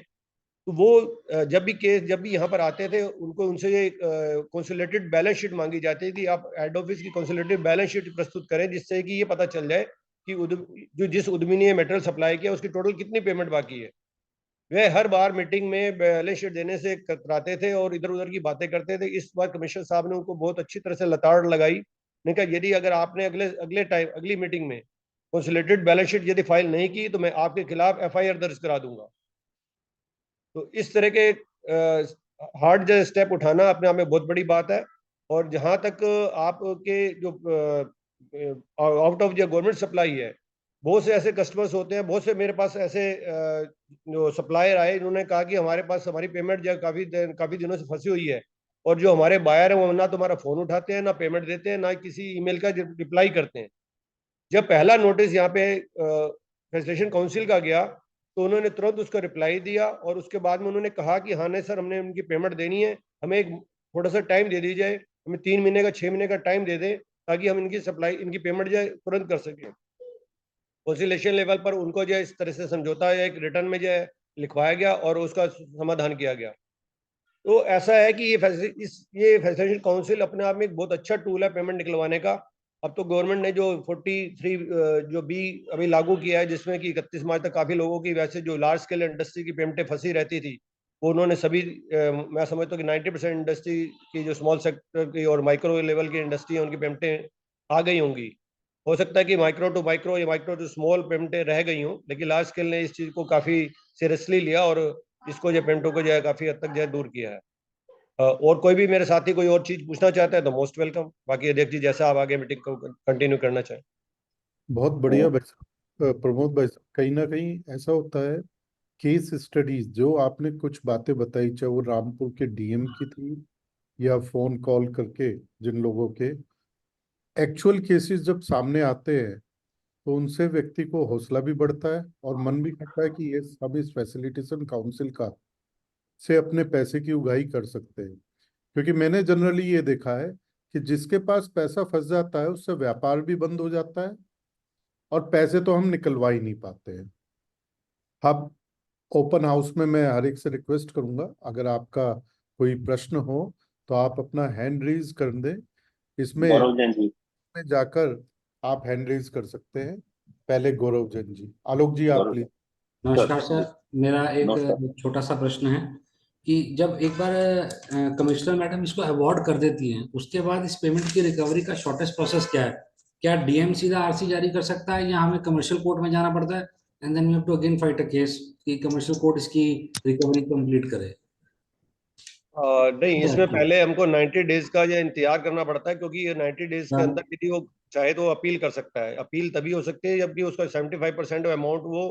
तो वो जब भी यहाँ पर आते थे उनको उनसे कंसोलिडेटेड बैलेंस शीट मांगी जाती थी, आप हेड ऑफिस की कंसोलिडेटेड बैलेंस शीट प्रस्तुत करें, जिससे कि ये पता चल जाए कि जिस उद्यमी ने मटेरियल सप्लाई किया उसकी टोटल कितनी पेमेंट बाकी है। वे हर बार मीटिंग में बैलेंस शीट देने से कतराते थे और इधर उधर की बातें करते थे। इस बार कमिश्नर साहब ने उनको बहुत अच्छी तरह से लताड़ लगाई। ने कहा यदि अगर आपने अगली मीटिंग में कंसोलिडेटेड बैलेंस शीट यदि फाइल नहीं की तो मैं आपके खिलाफ FIR दर्ज करा दूंगा। तो इस तरह के हार्ड स्टेप उठाना अपने आप में बहुत बड़ी बात है। और जहां तक आपके जो out of the government supply है, बहुत से ऐसे कस्टमर्स होते हैं, बहुत से मेरे पास ऐसे जो सप्लायर आए, इन्होंने कहा कि हमारे पास हमारी पेमेंट जो काफी दिनों से फंसी हुई है और जो हमारे बायर हैं वो ना तुम्हारा फोन उठाते हैं, ना पेमेंट देते हैं, ना किसी ईमेल का रिप्लाई करते हैं। जब पहला नोटिस यहाँ पे फैसिलिटेशन काउंसिल का गया तो उन्होंने तुरंत उसका रिप्लाई दिया और उसके बाद में उन्होंने कहा कि हाँ नहीं सर, हमने उनकी पेमेंट देनी है, हमें एक थोड़ा सा टाइम दे दीजिए, हमें 3 महीने का 6 महीने का टाइम दे दें ताकि हम इनकी पेमेंट जो है तुरंत कर सकें। कंसिलेशन लेवल पर उनको जो है इस तरह से समझौता एक रिटर्न में जो है लिखवाया गया और उसका समाधान किया गया। तो ऐसा है कि ये फैसिलिटेशन काउंसिल अपने आप में एक बहुत अच्छा टूल है पेमेंट निकलवाने का। अब तो गवर्नमेंट ने जो 43 जो बी अभी लागू किया है, जिसमें कि 31 मार्च तक काफी लोगों की वैसे जो लार्ज स्केल इंडस्ट्री की पेमेंटें फंसी रहती थी, वो उन्होंने सभी मैं समझता हूँ कि 90% इंडस्ट्री की जो स्मॉल सेक्टर की और माइक्रो लेवल की इंडस्ट्री है उनकी पेमेंटें आ गई होंगी। हो सकता है कि माइक्रो टू माइक्रो या माइक्रो टू स्मॉल पेमेंटें रह गई हों, लेकिन लार्ज स्केल ने इस चीज़ को काफ़ी सीरियसली लिया और इसको जो पेमेंटों को जो है काफ़ी हद तक जो है दूर किया है। और कोई भी मेरे साथी कोई और चीज़ पूछना चाहता है तो मोस्ट वेलकम। बाकी अध्यक्ष जी जैसा आप आगे मीटिंग को कंटिन्यू करना चाहें। बहुत बढ़िया भाई साहब। प्रमोद भाई साहब, कहीं ना कहीं ऐसा होता है, केस स्टडीज जो आपने कुछ बातें बताई, चाहे वो रामपुर के DM की थी या फोन कॉल करके जिन लोगों के एक्चुअल केसेस जब सामने आते हैं तो उनसे व्यक्ति को हौसला भी बढ़ता है और मन भी करता है कि ये सब इस फैसिलिटेशन काउंसिल का से अपने पैसे की उगाही कर सकते हैं। क्योंकि मैंने जनरली ये देखा है कि जिसके पास पैसा फंस जाता है उससे व्यापार भी बंद हो जाता है और पैसे तो हम निकलवा ही नहीं पाते हैं। अब ओपन हाउस में मैं हर एक से रिक्वेस्ट करूंगा, अगर आपका कोई प्रश्न हो तो आप अपना हैंड रेज कर दें। इसमें में जाकर आप हैंड रेज कर सकते हैं। पहले गौरव जैन जी। आलोक जी आप प्लीज। नमस्कार सर, मेरा एक छोटा सा प्रश्न है कि जब एक बार कमिश्नर मैडम इसको अवॉर्ड कर देती हैं, उसके बाद इस पेमेंट की रिकवरी का शॉर्टेस्ट प्रोसेस क्या है? क्या DM सीधा RC जारी कर सकता है या हमें कमर्शियल कोर्ट में जाना पड़ता है and then you have to again fight a case कि कमर्शियल कोर्ट इसकी रिकवरी कंप्लीट करे? नहीं, इसमें पहले हमको 90 डेज का ये इंतजार करना पड़ता है, क्योंकि ये 90 डेज के अंदर यदि वो चाहे तो अपील कर सकता है। अपील तभी हो सकती है जबकि उसका 75% अमाउंट वो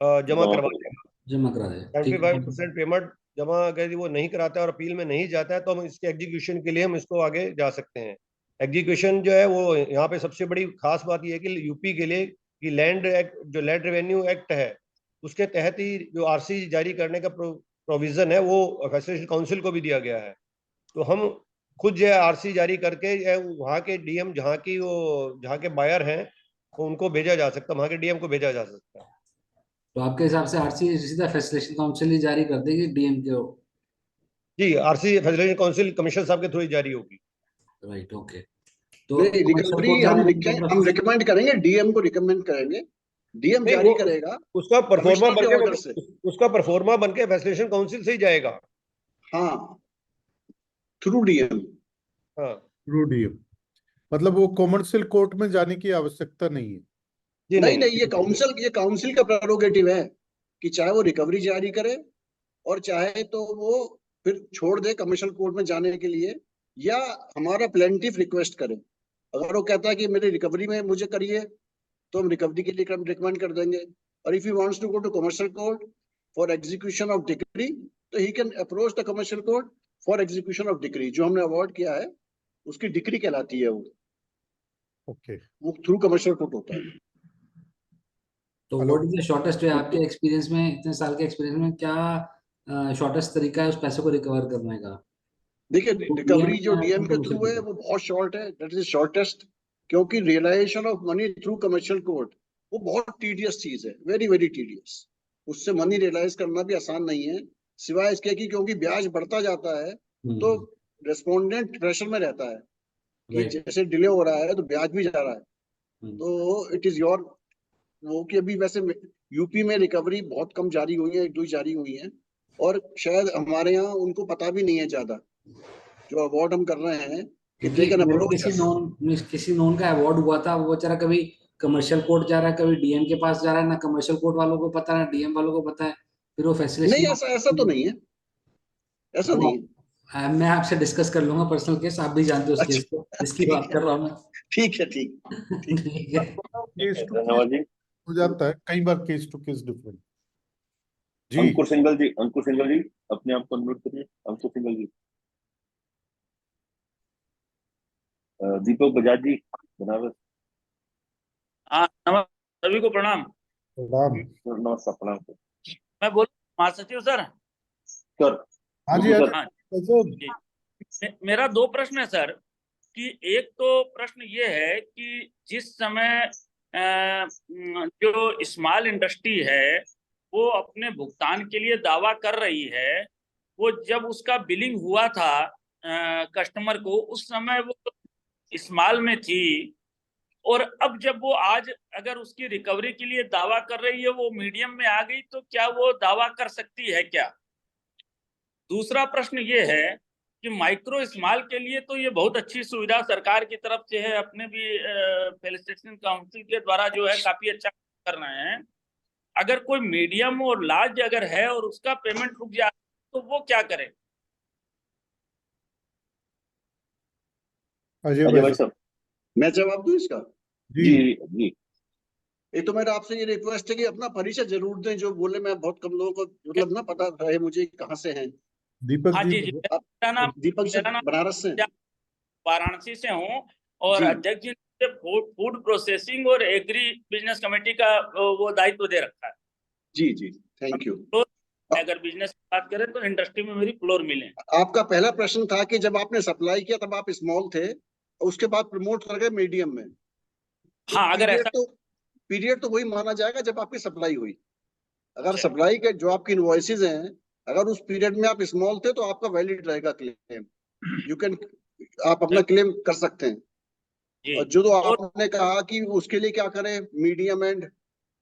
जमा करवा देगा। जमा करा दे 75% पेमेंट जमा अगर वो नहीं कराता है और अपील में नहीं जाता है तो हम इसके एग्जीक्यूशन के लिए हम इसको आगे जा सकते हैं। एग्जीक्यूशन जो है वो यहाँ पे सबसे बड़ी खास बात ये है कि यूपी के लिए कि लैंड एक्ट, जो लैंड रेवेन्यू एक्ट है, उसके तहत ही जो RC जारी करने का प्रोविजन है वो फैसिलिटेशन काउंसिल को भी दिया गया है। तो हम खुद जो है RC जारी करके वहाँ के DM जहाँ के बायर हैं उनको भेजा जा सकता है, वहाँ के DM को भेजा जा सकता है। तो आपके हिसाब से RC सीधा फैसिलिटेशन काउंसिल ही जारी कर देगी DM के? जी, RC फैसिलिटेशन काउंसिल कमिश्नर साहब के थ्रू ही जारी होगी। Right, okay. तो रिकवरी हम रिकमेंड करेंगे, DM को रिकमेंड करेंगे, DM जारी करेगा, उसका परफॉर्मा बनके फैसिलिटेशन काउंसिल से ही जाएगा। हाँ, थ्रू DM। हाँ, थ्रू DM, मतलब वो कॉमर्शियल कोर्ट में जाने की आवश्यकता नहीं है। नहीं, ये काउंसिल का प्रेरोगेटिव है कि चाहे वो रिकवरी जारी करे और चाहे तो वो फिर छोड़ दे कमर्शियल कोर्ट में जाने के लिए, या हमारा प्लेंटिफ रिक्वेस्ट करे। अगर वो कहता है कि मेरी रिकवरी में मुझे करिए तो हम रिकवरी के लिए रिकमेंड कर देंगे, और if he wants to go to commercial court for execution of decree तो he can approach the commercial court for execution of decree. जो हमने अवार्ड किया है उसकी डिक्री कहलाती है वो। ओके, वो थ्रू कमर्शियल कोर्ट होता है। तो व्हाट इज द शॉर्टेस्ट वे आपके एक्सपीरियंस में, इतने साल के एक्सपीरियंस में, क्या शॉर्टेस्ट तरीका है उस पैसे को रिकवर करने का? देखिए, रिकवरी जो DM के थ्रू है वो बहुत शॉर्ट है, दैट इज शॉर्टेस्ट। क्योंकि realization of money through commercial court वो बहुत टीडियस चीज है, वेरी वेरी टीडियस। उससे मनी रियलाइज करना भी आसान नहीं है, सिवाय इसके कि क्योंकि ब्याज बढ़ता जाता है तो रेस्पोंडेंट प्रेशर में रहता है कि Right. जैसे डिले हो रहा है तो ब्याज भी जा रहा है। तो इट इज योर वो कि अभी वैसे यूपी में रिकवरी बहुत कम जारी हुई है, 1-2 जारी हुई है, और शायद हमारे यहाँ उनको पता भी नहीं है ज्यादा जो अवार्ड हम कर रहे हैं कि क्योंकि they can मेरे approach us। किसी नॉन का अवार्ड हुआ था, वो बेचारा कभी कमर्शियल कोर्ट जा रहा है, कभी डीएम के पास जा रहा है, ना कमर्शियल कोर्ट वालों को पता है ना डीएम वालों को पता है, फिर वो फैसिलिटेशन नहीं, ऐसा तो नहीं है, ऐसा नहीं है। मैं आपसे डिस्कस कर लूंगा पर्सनल केस, आप भी जानते हो उस केस को, इसकी बात कर रहा हूँ मैं। ठीक है, ठीक ठीक है। केस टू धन्यवाद जी। हो जाता है कई बार, केस टू केस डिफरेंट। जी अंकुर सिंघल जी अपने आप को अनम्यूट करिए। अंकुर सिंघल जी। दीपक बजाज जी बनारस। हाँ, नमस्कार सभी को प्रणाम। प्रणाम। नमस्कार, प्रणाम सर। मैं बोल महासचिव सर। सर हाँ जी, सर। हाँ जी। मेरा 2 प्रश्न है सर कि एक तो प्रश्न ये है कि जिस समय जो स्मॉल इंडस्ट्री है वो अपने भुगतान के लिए दावा कर रही है, वो जब उसका बिलिंग हुआ था कस्टमर को, उस समय वो स्मॉल में थी, और अब जब वो आज अगर उसकी रिकवरी के लिए दावा कर रही है, वो मीडियम में आ गई, तो क्या वो दावा कर सकती है क्या? दूसरा प्रश्न ये है कि माइक्रो स्मॉल के लिए तो ये बहुत अच्छी सुविधा सरकार की तरफ से है, अपने भी फेलिसिटेशन काउंसिल के द्वारा जो है काफी अच्छा कर रहे हैं। अगर कोई मीडियम और लार्ज अगर है और उसका पेमेंट रुक जाए तो वो क्या करे? अजय भाई भाई साहब। मैं जवाब दूं इसका? जी। एक तो मेरा आपसे ये रिक्वेस्ट है कि अपना परिचय जरूर दें, जो बोले, मैं बहुत कम लोगों को मतलब ना पता रहे मुझे कहाँ से हैं। दीपक हाँ जी। जी, मेरा नाम दीपक से बनारस से। वाराणसी से हूँ, और जी। अध्यक्ष जी ने फूड प्रोसेसिंग और एग्री बिजनेस कमेटी का वो दायित्व दे रखा है। जी, थैंक यू। तो अगर बिजनेस की बात करें तो इंडस्ट्री में मेरी फ्लोर मिले। आपका पहला प्रश्न था कि जब आपने सप्लाई किया तब आप स्मॉल थे, उसके बाद प्रमोट कर गए मीडियम में। हाँ, अगर ऐसा पीरियड तो वही माना जाएगा जब आपकी सप्लाई हुई। अगर सप्लाई के जो आपकी इनवॉइसेज हैं, अगर उस पीरियड में आप स्मॉल थे तो आपका वैलिड रहेगा क्लेम, यू कैन, आप अपना क्लेम कर सकते हैं। और जो आपने कहा कि उसके लिए क्या करें, मीडियम एंड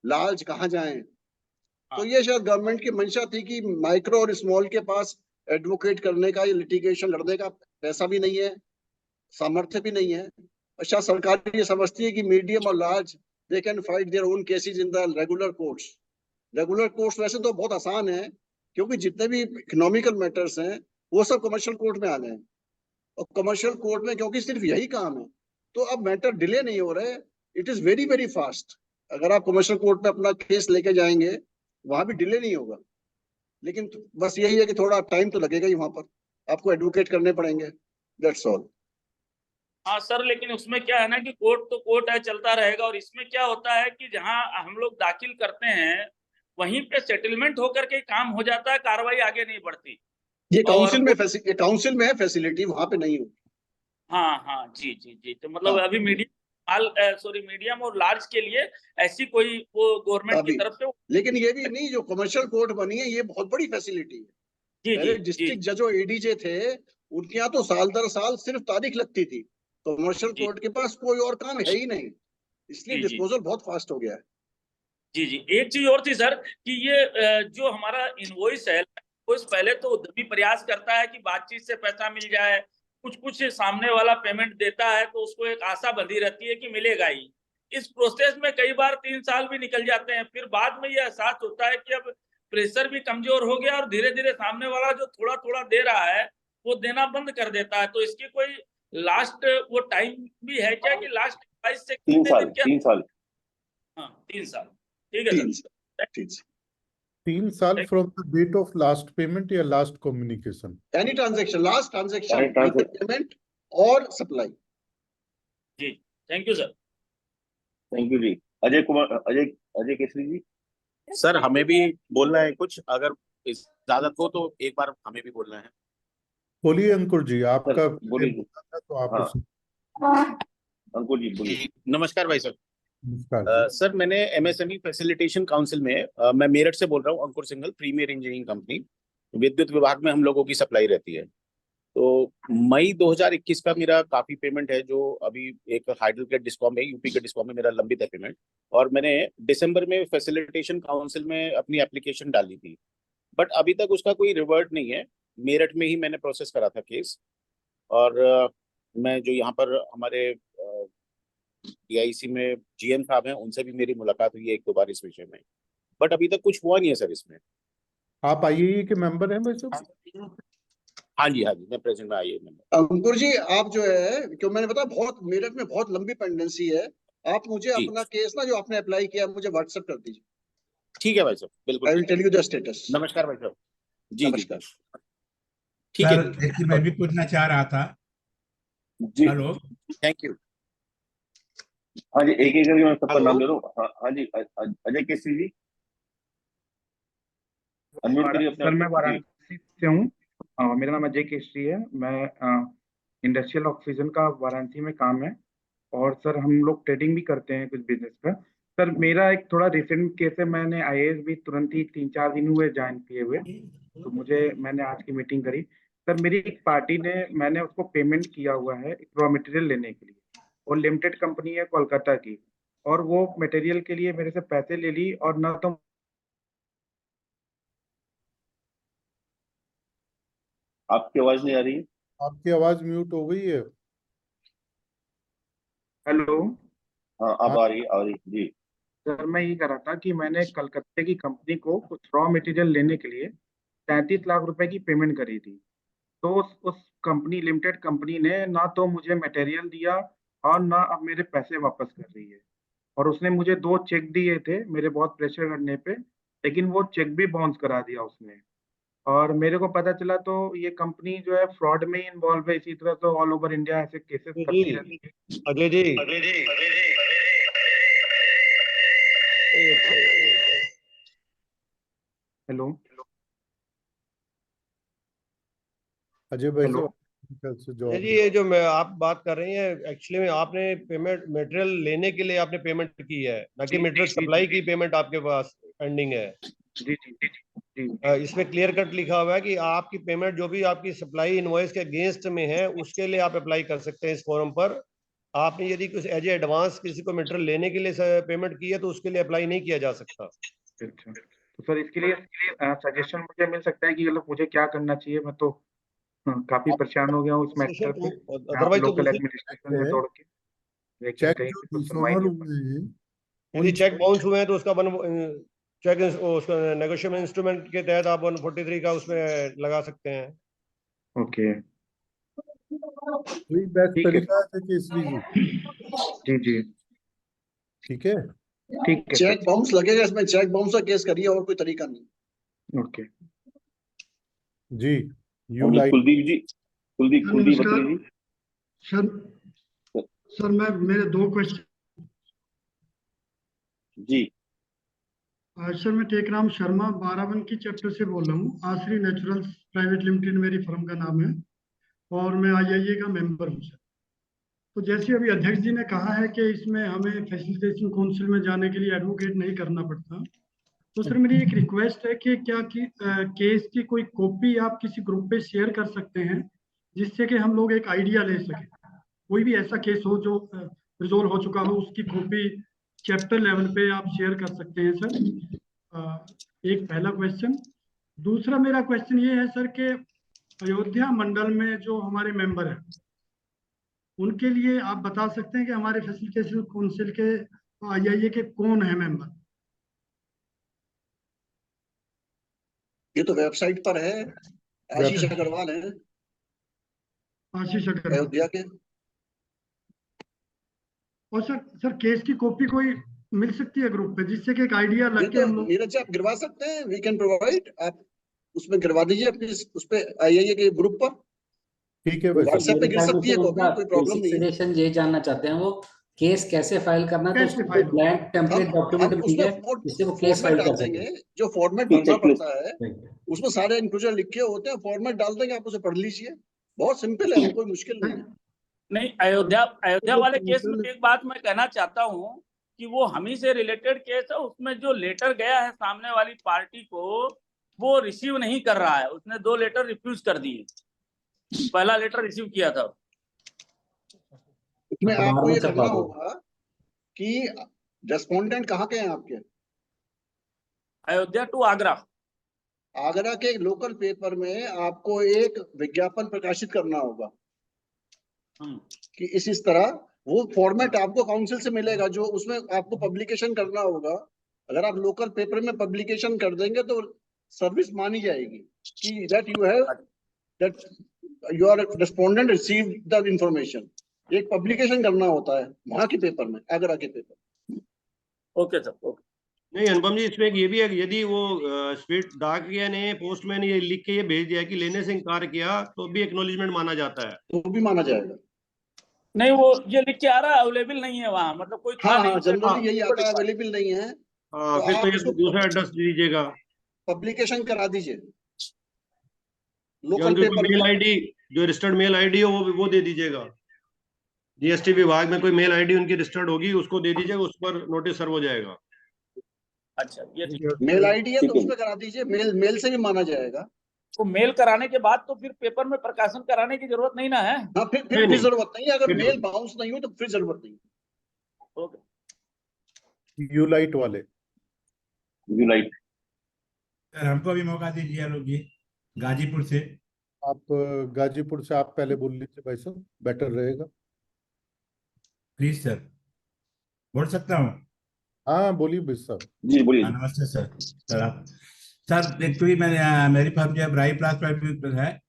लार्ज कहाँ जाएं, तो ये शायद गवर्नमेंट की मंशा थी कि माइक्रो और स्मॉल के पास एडवोकेट करने का, लिटिगेशन लड़ने का पैसा भी नहीं है, सामर्थ्य भी नहीं है। और शायद सरकार ये समझती है कि मीडियम और large they can fight their own cases in the regular courts. Regular courts वैसे तो बहुत आसान है, क्योंकि जितने भी इकोनॉमिकल मैटर्स हैं वो सब कमर्शियल कोर्ट में आ गए हैं, और कमर्शियल कोर्ट में क्योंकि सिर्फ यही काम है तो अब मैटर डिले नहीं हो रहे, it is very very fast. अगर आप कमर्शियल कोर्ट में अपना केस लेके जाएंगे वहां भी डिले नहीं होगा, लेकिन बस यही है कि थोड़ा टाइम तो लगेगा ही, वहां पर आपको एडवोकेट करने पड़ेंगे, दैट्स ऑल। हाँ सर, लेकिन उसमें क्या है ना कि कोर्ट तो कोर्ट है, चलता रहेगा, और इसमें क्या होता है कि जहाँ हम लोग दाखिल करते हैं वहीं पे सेटलमेंट होकर के काम हो जाता है, कार्रवाई आगे नहीं बढ़ती। ये काउंसिल में है फैसिलिटी, वहां पे नहीं होगी। हाँ, जी। तो मतलब अभी मीडियम और लार्ज के लिए ऐसी कोई वो गवर्नमेंट की तरफ से, लेकिन ये भी नहीं, जो कमर्शियल कोर्ट बनी है ये बहुत बड़ी फैसिलिटी है। पहले डिस्ट्रिक्ट जज और एडीजे थे, उनके यहाँ तो साल दर साल सिर्फ तारीख लगती थी, कमर्शियल कोर्ट के पास कोई और काम है ही नहीं, इसलिए डिस्पोजल बहुत फास्ट हो गया है। जी। एक चीज और थी सर कि ये जो हमारा इनवॉइस है, इनवॉइस पहले तो उद्यमी प्रयास करता है कि बातचीत से पैसा मिल जाए, कुछ सामने वाला पेमेंट देता है तो उसको एक आशा बंधी रहती है कि मिलेगा ही। इस प्रोसेस में कई बार 3 साल भी निकल जाते हैं, फिर बाद में ये एहसास होता है कि अब प्रेशर भी कमजोर हो गया और धीरे धीरे सामने वाला जो थोड़ा थोड़ा दे रहा है वो देना बंद कर देता है। तो इसकी कोई लास्ट वो टाइम भी है क्या कि लास्ट 22 से 3 साल? 3 साल, ठीक है सर। 3 साल from the date of last payment या last communication, any transaction, last transaction, payment और सप्लाई। जी, thank you sir. Thank you जी। अजय केसरी जी। सर हमें भी बोलना है कुछ, अगर इजाजत हो तो एक बार हमें भी बोलना है। बोलिए अंकुर जी, आपका बोलिए। तो आप हाँ। अंकुर जी बोलिए। नमस्कार भाई साहब। नमस्कार जी। सर मैंने एमएसएमई फैसिलिटेशन काउंसिल में मैं मेरठ से बोल रहा हूँ, अंकुर सिंघल, प्रीमियर इंजीनियरिंग कंपनी। विद्युत विभाग में हम लोगों की सप्लाई रहती है। तो मई 2021 का मेरा काफी पेमेंट है, जो अभी एक हाइडल के डिस्कॉम है, यूपी के डिस्कॉम में मेरा लंबित है पेमेंट। और मैंने दिसंबर में फैसिलिटेशन काउंसिल में अपनी एप्लीकेशन डाली थी, बट अभी तक उसका कोई रिवर्ट नहीं है। मेरठ में ही मैंने प्रोसेस करा था केस। और मैं जो यहाँ पर हमारे डीआईसी में जीएम साहब हैं, उनसे भी मेरी मुलाकात हुई है 1-2 बार इस विषय में, बट अभी तक कुछ हुआ नहीं है सर इसमें। आप आईएए के मेंबर हैं वैसे? हाँ जी, मैं प्रेसिडेंट में आईए मेंबर। अंकुर जी, आप जो है, क्यों मैंने बताया बहुत मेरठ में बहुत लंबी पेंडेंसी है, आप मुझे जी। अपना केस ना जो आपने अप्लाई किया मुझे व्हाट्सएप कर दीजिए। ठीक है भाई साहब, बिल्कुल। I will tell you the status. नमस्कार भाई साहब। जी नमस्कार। ठीक है। सर देखिए, मैं भी पूछना चाह रहा था। जी हेलो, थैंक यू। हाँ जी, एक करके मैं सबका हेलो। नाम ले रहा हूँ। हाँ जी, अजय केसरी जी, अनम्यूट करिए अपने सर मैं आप को। जी। वाराणसी से हूँ। मेरा नाम अजय केसरी है। मैं इंडस्ट्रियल ऑक्सीजन का वाराणसी में काम है, और सर हम लोग ट्रेडिंग भी करते हैं कुछ बिजनेस का। सर मेरा एक थोड़ा रिसेंट केस है, मैंने आईएएस भी तुरंत ही 3-4 दिन हुए ज्वाइन किए हुए, तो मैंने आज की मीटिंग करी। सर मेरी एक पार्टी ने, मैंने उसको पेमेंट किया हुआ है एक रॉ मटेरियल लेने के लिए, और लिमिटेड कंपनी है कोलकाता की, और वो मटेरियल के लिए मेरे से पैसे ले ली, और ना तो आपकी आवाज नहीं आ रही है। आपकी आवाज म्यूट हो गई है। हेलो। हाँ अब आ रही है जी। सर मैं ये कह रहा था कि मैंने कलकत्ते की कंपनी को कुछ रॉ मटेरियल लेने के लिए 33 लाख रुपए की पेमेंट करी थी। तो उस कंपनी, लिमिटेड कंपनी ने ना तो मुझे मटेरियल दिया, और ना अब मेरे पैसे वापस कर रही है। और उसने मुझे 2 चेक दिए थे मेरे बहुत प्रेशर करने पे, लेकिन वो चेक भी बाउंस करा दिया उसने। और मेरे को पता चला तो ये कंपनी जो है फ्रॉड में ही इन्वॉल्व है। इसी तरह तो ऑल ओवर इंडिया ऐसे केसेस करती रहती है। अजय जी, हेलो। अजय भाई हेलो। साहब से अजय जवाब जी, ये जो मैं आप बात कर रही हैं, एक्चुअली में आपने पेमेंट मटेरियल लेने के लिए आपने पेमेंट की है, ना कि मटेरियल सप्लाई की पेमेंट आपके पास पेंडिंग है। जी जी जी जी। इसमें क्लियर कट लिखा हुआ है कि आपकी पेमेंट जो भी आपकी सप्लाई इनवॉइस के अगेंस्ट में है, उसके लिए आप अप्लाई कर सकते हैं इस फॉर्म पर। आपने यदि कुछ एज एडवांस किसी को मटेरियल लेने के लिए पेमेंट की है, तो उसके लिए अप्लाई नहीं किया जा सकता। अच्छा, तो सर इसके लिए सजेशन मुझे मिल सकता है कि मतलब मुझे क्या करना चाहिए? मैं तो काफी परेशान हो गया हूँ उस मैटर पे। अदरवाइज तो लोकल दूसरी एडमिनिस्ट्रेशन में दौड़ के, लेकिन चेक कहीं जो से कुछ सुनवाई डिसऑनर नहीं हो रही। हुए हैं यदि चेक बाउंस हुए हैं तो उसका चेक उसका नेगोशिएबल इंस्ट्रूमेंट के तहत आप 143 का उसमें लगा सकते हैं। ओके, वही बेस्ट ठीक है। तरीका है केसरी जी। जी जी, ठीक है। ठीक है चेक बाउंस लगेगा इसमें, चेक बाउंस का केस करिए, और कोई तरीका नहीं। सर। ओके जी, यू हाँ जी, लाइक। कुलदीप नमस्कार बत्री जी। सर। सर मेरे 2 क्वेश्चन। जी सर मैं टेकराम शर्मा 12 चैप्टर से बोल रहा हूँ। आसरी नेचुरल्स प्राइवेट लिमिटेड मेरी फर्म का नाम है, और मैं आईआईए का मेंबर हूँ सर। तो जैसे अभी अध्यक्ष जी ने कहा है कि इसमें हमें फैसिलिटेशन काउंसिल में जाने के लिए एडवोकेट नहीं करना पड़ता, तो सर मेरी एक रिक्वेस्ट है कि क्या केस की कोई कॉपी आप किसी ग्रुप पे शेयर कर सकते हैं, जिससे कि हम लोग एक आइडिया ले सकें। कोई भी ऐसा केस हो जो रिजोल्व हो चुका हो, उसकी कॉपी चैप्टर लेवल पे आप शेयर कर सकते हैं सर। एक पहला क्वेश्चन। दूसरा मेरा क्वेश्चन ये है सर कि अयोध्या मंडल में जो हमारे मेंबर हैं, उनके लिए आप बता सकते हैं कि हमारे फैसिलिटेशन काउंसिल के आईआईए के कौन है मेंबर? ये तो वेबसाइट पर है, आशीष अग्रवाल है आशीष अग्रवाल अयोध्या के। और सर केस की कॉपी कोई मिल सकती है ग्रुप पे, जिससे कि एक आइडिया ये लग के तो हम लोग। नीरज जी आप गिरवा सकते हैं, वी कैन प्रोवाइड। आप उसमें गिरवा दीजिए अपने उस पे आईआईए के ग्रुप पर। ठीक है व्हाट्सएप पे गिर मेरे सकती है ख्याल में कॉपी, कोई प्रॉब्लम बेसिक नहीं है। सजेशन ये जानना चाहते हैं वो, केस कैसे फाइल करना है, तो कैसे उसको फाइल ब्लैंक टेम्पलेट डॉक्यूमेंट हम मिल उसमें जाए जिससे वो केस फॉर्मेट फाइल डाल कर सके। देंगे, जो फॉर्मेट भरना पड़ता है उसमें सारे इंक्लूजन लिखे होते हैं, फॉर्मेट डाल देंगे, आप उसे पढ़ लीजिए। बहुत सिंपल है, कोई मुश्किल नहीं है। नहीं, अयोध्या वाले केस में एक बात मैं कहना चाहता हूँ कि वो हम ही से रिलेटेड केस है। उसमें जो लेटर गया है सामने वाली पार्टी को, वो रिसीव नहीं कर रहा है। उसने 2 लेटर रिफ्यूज कर दिए, पहला लेटर रिसीव किया था। इसमें आपको ये करना होगा कि रेस्पोंडेंट कहाँ के हैं आपके? अयोध्या टू आगरा। आगरा के लोकल पेपर में आपको एक विज्ञापन प्रकाशित करना होगा कि इस तरह वो फॉर्मेट आपको काउंसिल से मिलेगा, जो उसमें आपको पब्लिकेशन करना होगा। अगर आप लोकल पेपर में पब्लिकेशन कर देंगे तो सर्विस मानी जाएगी कि that you have that your respondent receive the information. एक पब्लिकेशन करना होता है वहां के पेपर में, आगरा के पेपर। Okay sir, okay. नहीं अनुपम जी, इसमें ये भी है कि यदि वो स्पीड डाकिया ने, पोस्टमैन ये लिख के ये भेज दिया कि लेने से इनकार किया, तो भी एक्नॉलेजमेंट माना जाता है, तो भी माना जाएगा। नहीं, वो ये लिख के आ रहा है अवेलेबल नहीं है वहाँ, मतलब कोई था नहीं। जनरली यही आता है, अवेलेबल नहीं है। फिर तो ये दूसरा एड्रेस दीजिएगा, पब्लिकेशन करा दीजिए लोकल लोकल पेपर मेल में। आईडी, जो रजिस्टर्ड मेल आईडी हो वो दे दीजिएगा। जीएसटी विभाग में कोई मेल आईडी उनकी रजिस्टर्ड होगी, उसको दे दीजिएगा, उस पर नोटिस सर्व हो जाएगा। अच्छा, ये मेल आईडी है तो उसमें करा दीजिए, मेल से भी माना जाएगा। तो मेल कराने के बाद तो फिर पेपर में प्रकाशन कराने की जरूरत नहीं ना है? हाँ, फिर जरूरत नहीं है। अगर मेल बाउंस नहीं हो तो फिर जरूरत नहीं। ओके। यूलाइट वाले, यूलाइट सर हमको भी मौका दीजिए आलोक जी, गाजीपुर से। आप गाजीपुर से आप पहले बोल लीजिए भाई साहब, बेटर रहेगा। प्लीज सर, बोल सकता हूँ? हाँ बोलिए भाई साहब। जी बोलिए। नमस्ते सर। सर एक्चुअली मेरी फर्म जो है ब्राई प्लास प्राइवेट है,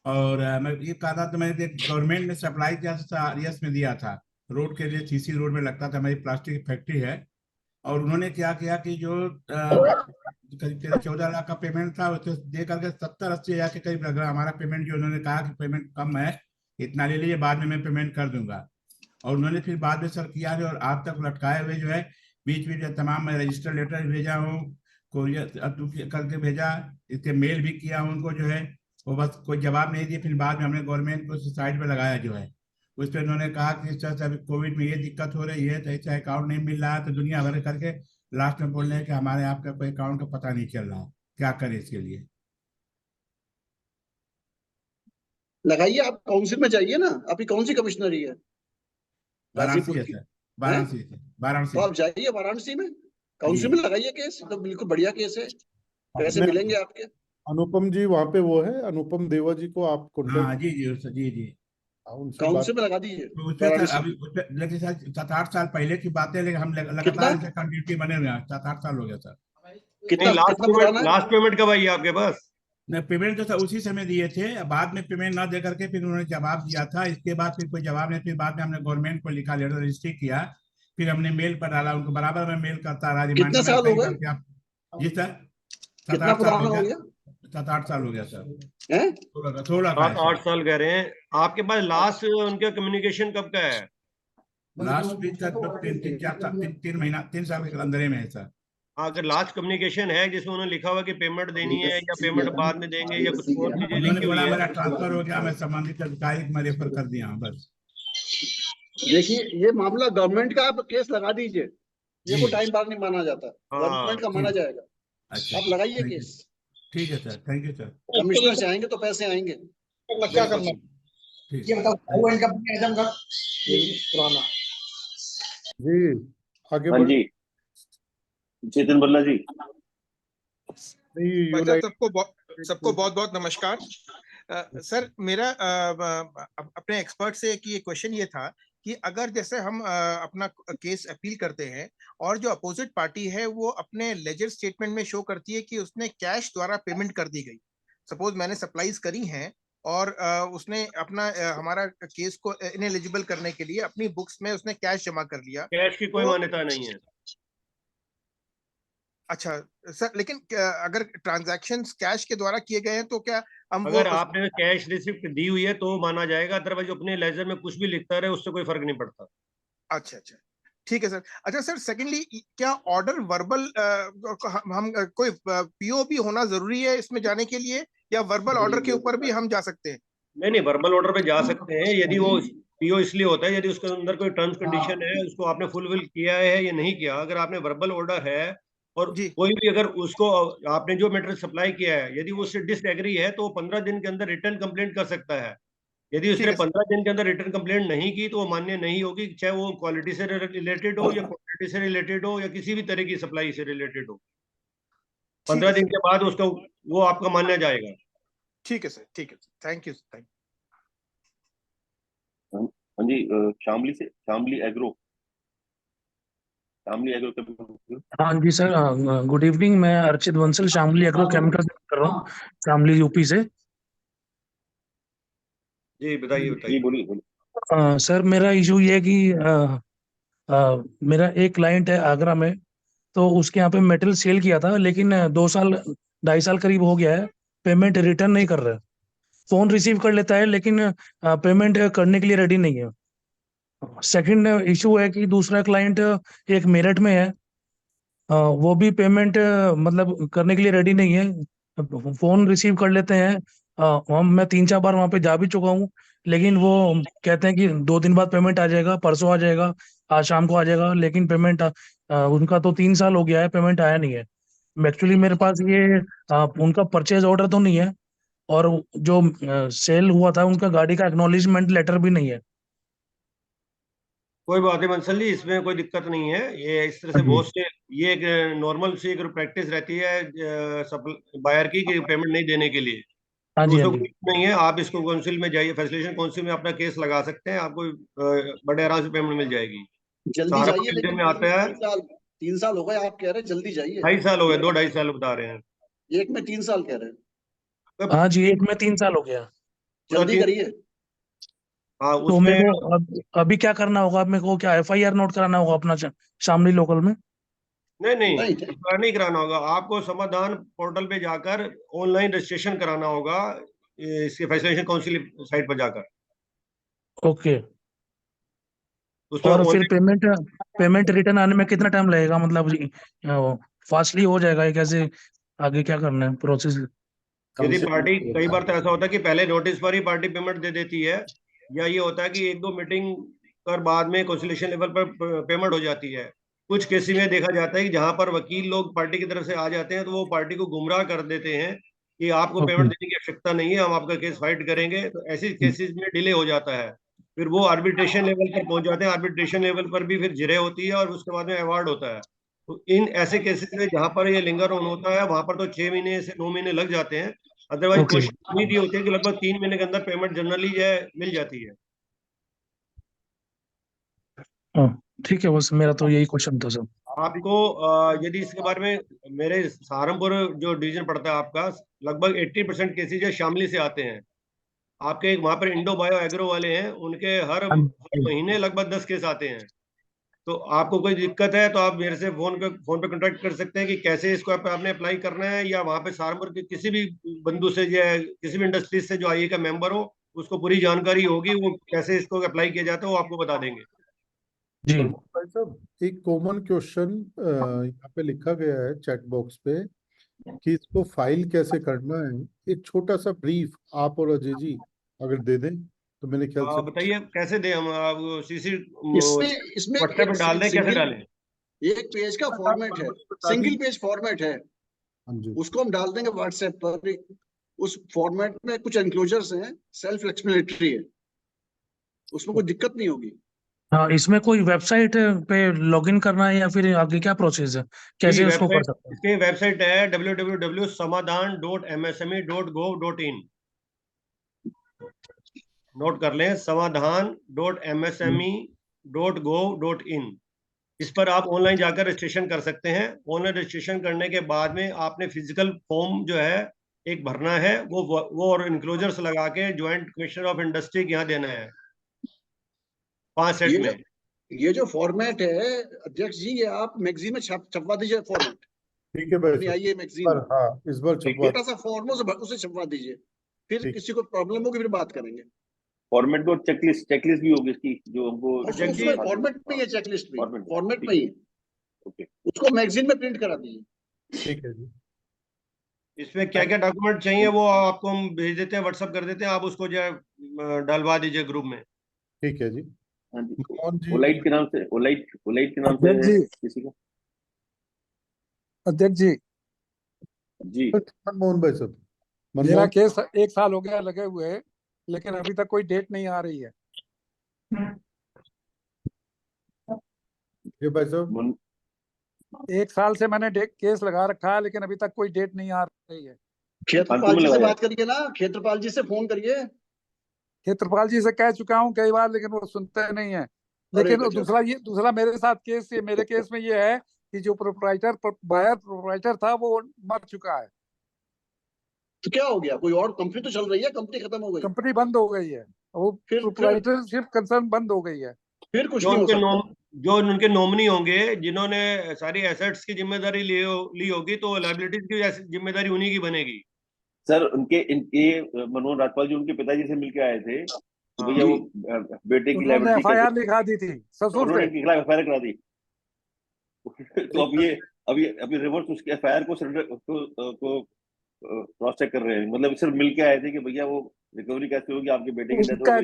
और मैं ये कहा था, तो मैंने गवर्नमेंट ने सप्लाई किया था, आरएस में दिया था, रोड के लिए सीसी रोड में लगता था। मेरी प्लास्टिक की फैक्ट्री है, और उन्होंने क्या किया कि जो करीब 14 लाख का पेमेंट था, उसे दे करके 70-80 हज़ार के करीब लग रहा हमारा पेमेंट। जो उन्होंने कहा कि पेमेंट कम है, इतना ले लीजिए, बाद में मैं पेमेंट कर दूंगा। और उन्होंने फिर बाद में सर किया है, और आज तक लटकाए हुए जो है, बीच में तमाम मैं रजिस्टर्ड लेटर भेजा हूँ, कोरियर करके भेजा, इसके मेल भी किया हूँ उनको, जो है वो बस कोई जवाब नहीं दिए। फिर बाद में हमने गवर्नमेंट को साइड पे लगाया जो है, उस पर उन्होंने कहा कि सर अभी कोविड में ये दिक्कत हो रही है, तो ऐसा अकाउंट नहीं मिल रहा है, तो दुनिया भर करके लास्ट में बोल रहे हैं कि हमारे आपका कोई अकाउंट का पता नहीं चल रहा, क्या करें इसके लिए? लगाइए, आप काउंसिल में जाइए ना। आपकी कौन सी कमिश्नरी है? वाराणसी है सर, वाराणसी। तो आप जाइए वाराणसी में, काउंसिल में लगाइए केस, तो बिल्कुल बढ़िया केस है, पैसे मिलेंगे आपके। अनुपम जी वहाँ पे वो है, अनुपम देवा जी को आप हाँ जी जी काउंसिल में लगा दीजिए। अभी लेकिन सर 7-8 साल पहले की बात है, लेकिन हम लगातार इनसे कंटिन्यूटी बने हुए हैं। 7-8 साल हो गया सर। कितना लास्ट पेमेंट कब आई आपके पास? नहीं, पेमेंट तो सर उसी समय दिए थे, बाद में पेमेंट ना दे करके फिर उन्होंने जवाब दिया था। इसके बाद फिर कोई जवाब नहीं, फिर बाद में हमने गवर्नमेंट को लिखा, लेटर रजिस्ट्री किया, फिर हमने मेल पर डाला उनको, बराबर में मेल करता रहा। कितने साल हो गए? जी सर, कितना पुराना हो गया? 7-8 साल हो गया सर। 7-8 साल कह रहे हैं। आपके पास लास्ट उनका कम्युनिकेशन कब का है? लास्ट 3 महीना 3 साल के अंदर में है सर। अगर लास्ट कम्युनिकेशन है जिसमें उन्होंने लिखा हुआ कि पेमेंट देनी है, या पेमेंट बाद में देंगे, या कुछ और चीजें लिखी हुई है? मेरा ट्रांसफर हो गया, मैं संबंधित अधिकारी को मैं रेफर कर दिया हूँ बस। देखिए, ये मामला गवर्नमेंट का, आप केस लगा दीजिए, ये कोई टाइम बार नहीं माना जाता, गवर्नमेंट का माना जाएगा। अच्छा, आप लगाइए केस। ठीक है sir, thank you sir. Commissioner से आएंगे तो पैसे आएंगे। क्या करना ये बताओ, पुराना जी आगे हाँ जी, चेतन बल्ला जी। सबको बहुत बहुत नमस्कार। सर मेरा अपने एक्सपर्ट से कि ये क्वेश्चन ये था कि अगर जैसे हम अपना केस अपील करते हैं, और जो अपोजिट पार्टी है वो अपने लेजर स्टेटमेंट में शो करती है कि उसने कैश द्वारा पेमेंट कर दी गई, सपोज मैंने सप्लाईज करी हैं, और उसने अपना हमारा केस को इनएलिजिबल करने के लिए अपनी बुक्स में उसने कैश जमा कर लिया। कैश की कोई मान्यता नहीं है। अच्छा सर, लेकिन अगर ट्रांजैक्शंस कैश के द्वारा किए गए हैं तो क्या हम अगर आपने कैश रिसिप्ट दी हुई है तो माना जाएगा, अदरवाइज अपने लेजर में कुछ भी लिखता रहे उससे कोई फर्क नहीं पड़ता। अच्छा, ठीक है सर। अच्छा सर, सेकेंडली क्या ऑर्डर वर्बल हम कोई पीओ भी होना जरूरी है इसमें जाने के लिए, या वर्बल ऑर्डर के ऊपर भी हम जा सकते हैं? नहीं, वर्बल ऑर्डर पे जा सकते हैं। यदि वो पीओ इसलिए होता है यदि उसके अंदर कोई टर्म्स कंडीशन है, उसको आपने फुलफिल किया है या नहीं किया। अगर आपने वर्बल ऑर्डर है और कोई भी अगर उसको आपने जो मटेरियल सप्लाई किया है यदि वो उससे डिसएग्री है तो वो 15 दिन के अंदर रिटर्न कंप्लेंट कर सकता है। यदि उसने 15 दिन के अंदर रिटर्न कंप्लेंट नहीं की तो वो मान्य नहीं होगी, चाहे वो क्वालिटी से रिलेटेड हो या क्वांटिटी से रिलेटेड हो या किसी भी तरह की सप्लाई से रिलेटेड हो। 15 दिन के बाद उसका वो आपका मान्य जाएगा। ठीक है सर, ठीक है, थैंक यू। हाँ जी, शामली एग्रो हाँ जी सर, गुड इवनिंग। मैं अर्चित बंसल शामली एग्रो केमिकल से कर रहा हूँ, शामली यूपी से। जी बताइए। बोलिए। सर मेरा इशू ये है कि मेरा एक क्लाइंट है आगरा में, तो उसके यहाँ पे मेटल सेल किया था, लेकिन 2-2.5 साल करीब हो गया है, पेमेंट रिटर्न नहीं कर रहा है। फोन रिसीव कर लेता है लेकिन पेमेंट करने के लिए रेडी नहीं है। सेकंड इशू है कि दूसरा क्लाइंट एक मेरठ में है, वो भी पेमेंट मतलब करने के लिए रेडी नहीं है। फोन रिसीव कर लेते हैं, मैं 3-4 बार वहां पे जा भी चुका हूँ, लेकिन वो कहते हैं कि 2 दिन बाद पेमेंट आ जाएगा, परसों आ जाएगा, आज शाम को आ जाएगा, लेकिन पेमेंट उनका तो 3 साल हो गया है, पेमेंट आया नहीं है। एक्चुअली मेरे पास ये उनका परचेज ऑर्डर तो नहीं है, और जो सेल हुआ था उनका गाड़ी का एक्नॉलेजमेंट लेटर भी नहीं है। कोई बात नहीं बंसल जी, इसमें कोई दिक्कत नहीं है। ये इस तरह से बहुत से, ये एक नॉर्मल सी एक प्रैक्टिस रहती है बायर की कि पेमेंट नहीं देने के लिए। हाँ जी, हाँ उसको जी। कुछ नहीं है, आप इसको काउंसिल में जाइए, फैसिलिटेशन काउंसिल में अपना केस लगा सकते हैं, आपको बड़े आराम से पेमेंट मिल जाएगी। जल्दी जाइए, सहारनपुर लेकिन में आता है। 3 साल हो गए, आप कह रहे हैं जल्दी जाइए। 2.5 साल हो गए, 2-2.5 साल बता रहे हैं। एक में 3 साल कह रहे हैं। हाँ जी, एक में 3 साल हो गया। जल्दी करिए। हाँ तो मेरे उसमें को अभी क्या करना होगा? अब मेरे को क्या FIR नोट कराना होगा अपना शामली लोकल में? नहीं इसका नहीं कराना होगा, आपको समाधान पोर्टल पे जाकर ऑनलाइन रजिस्ट्रेशन कराना होगा, इसके फैसिलिटेशन काउंसिल साइट पर जाकर। ओके। उसमें और फिर ऑनलाइन पेमेंट रिटर्न आने में कितना टाइम लगेगा? मतलब फास्टली हो जाएगा या कैसे? आगे क्या करना है प्रोसेस? यदि पार्टी, कई बार तो ऐसा होता है कि पहले नोटिस पर ही पार्टी पेमेंट दे देती है, या ये होता है कि 1-2 मीटिंग कर बाद में कंसिलिएशन लेवल पर पेमेंट हो जाती है। कुछ केसेस में देखा जाता है कि जहां पर वकील लोग पार्टी की तरफ से आ जाते हैं तो वो पार्टी को गुमराह कर देते हैं कि आपको पेमेंट देने की आवश्यकता नहीं है, हम आपका केस फाइट करेंगे। तो ऐसे केसेस में डिले हो जाता है, फिर वो आर्बिट्रेशन लेवल पर पहुंच जाते हैं। आर्बिट्रेशन लेवल पर भी फिर जिरह होती है और उसके बाद में अवार्ड होता है। तो इन ऐसे केसेस में जहां पर ये लिंगर ऑन होता है वहां पर तो 6 महीने से 9 महीने लग जाते हैं। Otherwise okay. कोशिश उम्मीद ये होती है कि लगभग 3 महीने के अंदर पेमेंट जनरली जो है मिल जाती है। ठीक है, बस मेरा तो यही क्वेश्चन था सर। आपको यदि इसके बारे में, मेरे सहारनपुर जो डिवीजन पड़ता है आपका, लगभग 80% केसेज जो शामली से आते हैं। आपके वहां पर इंडो बायो एग्रो वाले हैं, उनके हर महीने लगभग 10 केस आते हैं। तो आपको कोई दिक्कत है तो आप मेरे से फोन पे कांटेक्ट कर सकते हैं कि कैसे इसको आपने अप्लाई करना है, या वहां पे सहारनपुर के किसी भी बंधु से या किसी भी इंडस्ट्री से जो आईए का मेंबर हो, उसको पूरी जानकारी होगी, वो कैसे इसको अप्लाई किया जाता है वो आपको बता देंगे। जी भाई साहब, एक कॉमन क्वेश्चन यहाँ पे लिखा गया है चैट बॉक्स पे कि इसको फाइल कैसे करना है। एक छोटा सा ब्रीफ आप और अजय जी अगर दे दें तो मेरे ख्याल से। बताइए कैसे दें हम? आप सीसी इसमें व्हाट्सएप पे डाल दें, कैसे डालें? एक पेज का फॉर्मेट है, सिंगल पेज फॉर्मेट है, उसको हम डाल देंगे व्हाट्सएप पर। उस फॉर्मेट में कुछ एनक्लोजर्स हैं, सेल्फ एक्सप्लेनेटरी है, उसमें कोई दिक्कत नहीं होगी। हाँ, इसमें कोई वेबसाइट पे लॉगिन करना है या फिर आगे क्या प्रोसेस है, कैसे उसको कर सकते हैं? इसकी वेबसाइट है www.samadhan.msme.gov.in। नोट कर लें, samadhan.msme.gov.in। इस पर आप ऑनलाइन जाकर रजिस्ट्रेशन कर सकते हैं। ऑनलाइन रजिस्ट्रेशन करने के बाद में आपने फिजिकल फॉर्म जो है एक भरना है, वो और इनक्लोजर्स लगा के ज्वाइंट कमिश्नर ऑफ इंडस्ट्री के यहाँ देना है 5 सेट में। ये जो फॉर्मेट है अध्यक्ष जी, ये आप मैगजीन में छपवा दीजिए फॉर्मेट। ठीक है भाई, आइए मैगजीन, हाँ इस बार छपवा, छोटा सा फॉर्म उसे छपवा दीजिए, फिर किसी को प्रॉब्लम होगी फिर बात करेंगे। फॉर्मेट और चेकलिस्ट भी होगी इसकी, जो हमको फॉर्मेट में है, चेकलिस्ट में फॉर्मेट में ही है। ओके, उसको मैगजीन में प्रिंट करा दीजिए। ठीक है जी। इसमें क्या क्या डॉक्यूमेंट चाहिए वो आपको हम भेज देते हैं, व्हाट्सएप कर देते हैं, आप उसको जो है डलवा दीजिए ग्रुप में। ठीक है जी। हाँ जी, मोहन जी। ओलाइट के नाम से, ओलाइट के नाम से अध्यक्ष है जी, किसी का? अध्यक्ष जी, जी मनमोहन भाई साहब, मेरा मनमोहन केस 1 साल हो गया लगे हुए, लेकिन अभी तक कोई डेट नहीं आ रही है। जी भाई साहब। 1 साल से मैंने केस लगा रखा है, लेकिन अभी तक कोई डेट नहीं आ रही है। क्षेत्रपाल जी से बात करिए ना, क्षेत्रपाल जी से फोन करिए। क्षेत्रपाल जी से कह चुका हूँ कई बार, लेकिन वो सुनते नहीं है। अरे लेकिन गजब। दूसरा मेरे साथ मेरे केस में ये है कि जो बायर प्रोप्राइटर था वो मर चुका है। तो क्या हो गया? कोई और कंपनी तो चल रही है? कंपनी खत्म हो गई? कंपनी बंद हो गई है, वो प्रोप्राइटरशिप कंसर्न बंद हो गई है। फिर कुछ जो नहीं हो उनके सकता। जो उनके नॉमिनी होंगे, जिन्होंने सारी एसेट्स की जिम्मेदारी ली होगी, तो लायबिलिटीज की जिम्मेदारी उन्हीं की बनेगी। सर, इनके मनोहर राजपाल जी उनके पिताजी से मिलके आए थे तो भैया वो बेटे की उन्होंने लायबिलिटी कैसे, FIR लिखा दी थी ससुर उन्होंने पे। इनके खिलाफ FIR करा दी। तो अब ये अभी रिवर्स उसके FIR को क्रॉस चेक कर रहे हैं। मतलब सिर्फ मिलके आए थे कि भैया वो रिकवरी कैसे होगी, आपके बेटे की डेथ हो उसका गई है।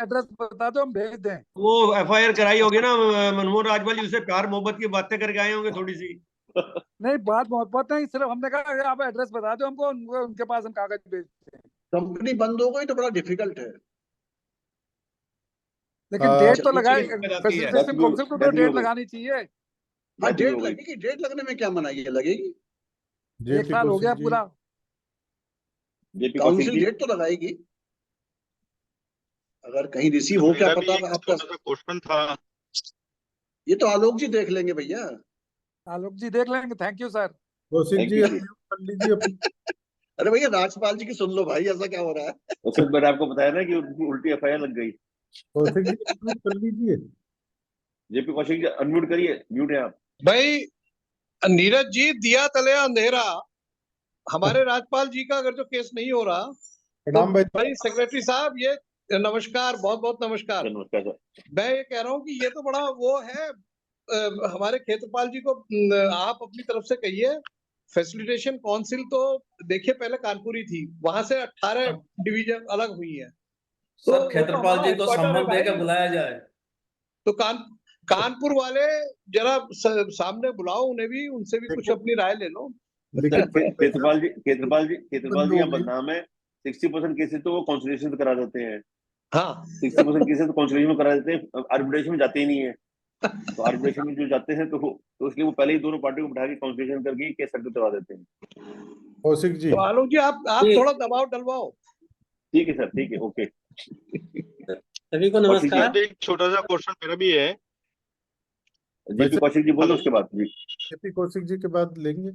एड्रेस बता दो, हम भेज दें। वो FIR कराई होगी ना, मनमोहन राजपाल जी उससे प्यार मोहब्बत की बातें करके आए होंगे थोड़ी सी। नहीं, बात मोहब्बत नहीं, सिर्फ हमने कहा कि आप एड्रेस बता दो हमको, उनके पास हम कागज भेजते हैं। कंपनी बंद हो गई तो बड़ा डिफिकल्ट है। लेकिन डेट तो चलिए, लगाए, जाती है। फैसिलिटेशन काउंसिल को तो डेट लगानी चाहिए। हाँ, डेट लगेगी। डेट लगने में क्या मनाही है? लगेगी। 1 साल हो गया पूरा। काउंसिल डेट तो लगाएगी। अगर कहीं रिसीव हो, क्या पता आपका। क्वेश्चन था। ये तो आलोक जी देख लेंगे भैया। आलोक जी देख लेंगे। Thank you sir. Kaushik ji कर लीजिए अपनी। अरे भैया, राजपाल जी की सुन लो भाई, ऐसा क्या हो रहा है? उससे मैंने आपको बताया ना कि उनकी उल्टी FIR लग गई। कौशिक जी unmute कर लीजिए। JP कौशिक जी अनम्यूट करिए, म्यूट है आप। भाई नीरज जी, दिया तले अंधेरा, हमारे राजपाल जी का अगर जो केस नहीं हो रहा तो प्रणाम भाई। भाई सेक्रेटरी साहब, ये नमस्कार, बहुत बहुत नमस्कार। नमस्कार सर। मैं ये कह रहा हूँ कि ये तो बड़ा वो है, हमारे क्षेत्रपाल जी को आप अपनी तरफ से कहिए। फैसिलिटेशन काउंसिल तो देखिए पहले कानपुर ही थी, वहां से 18 डिवीजन अलग हुई है। तो सर क्षेत्रपाल जी को संबल देकर बुलाया जाए। तो कानपुर वाले जरा सामने बुलाओ उन्हें भी, उनसे भी कुछ अपनी राय ले लो। क्षेत्रपाल जी आप बदनाम है। 60% केसेस तो वो कॉन्सिलेशन करा देते हैं। हाँ, 60% केसेस तो कॉन्सिलेशन में करा देते हैं, आर्बिट्रेशन में जाते ही नहीं है। तो आर्बिट्रेशन में जो जाते हैं तो उसके वो पहले ही दोनों पार्टियों को बिठा के कॉन्सिलेशन करके केस सेटल करवा देते हैं। कौशिक जी। तो आलोक जी, आप थोड़ा दबाव डलवाओ। ठीक है सर, ठीक है, ओके। सभी को नमस्कार। एक छोटा सा क्वेश्चन मेरा भी है। JP कौशिक जी बोलो, उसके बाद जी JP कौशिक जी के बाद लेंगे।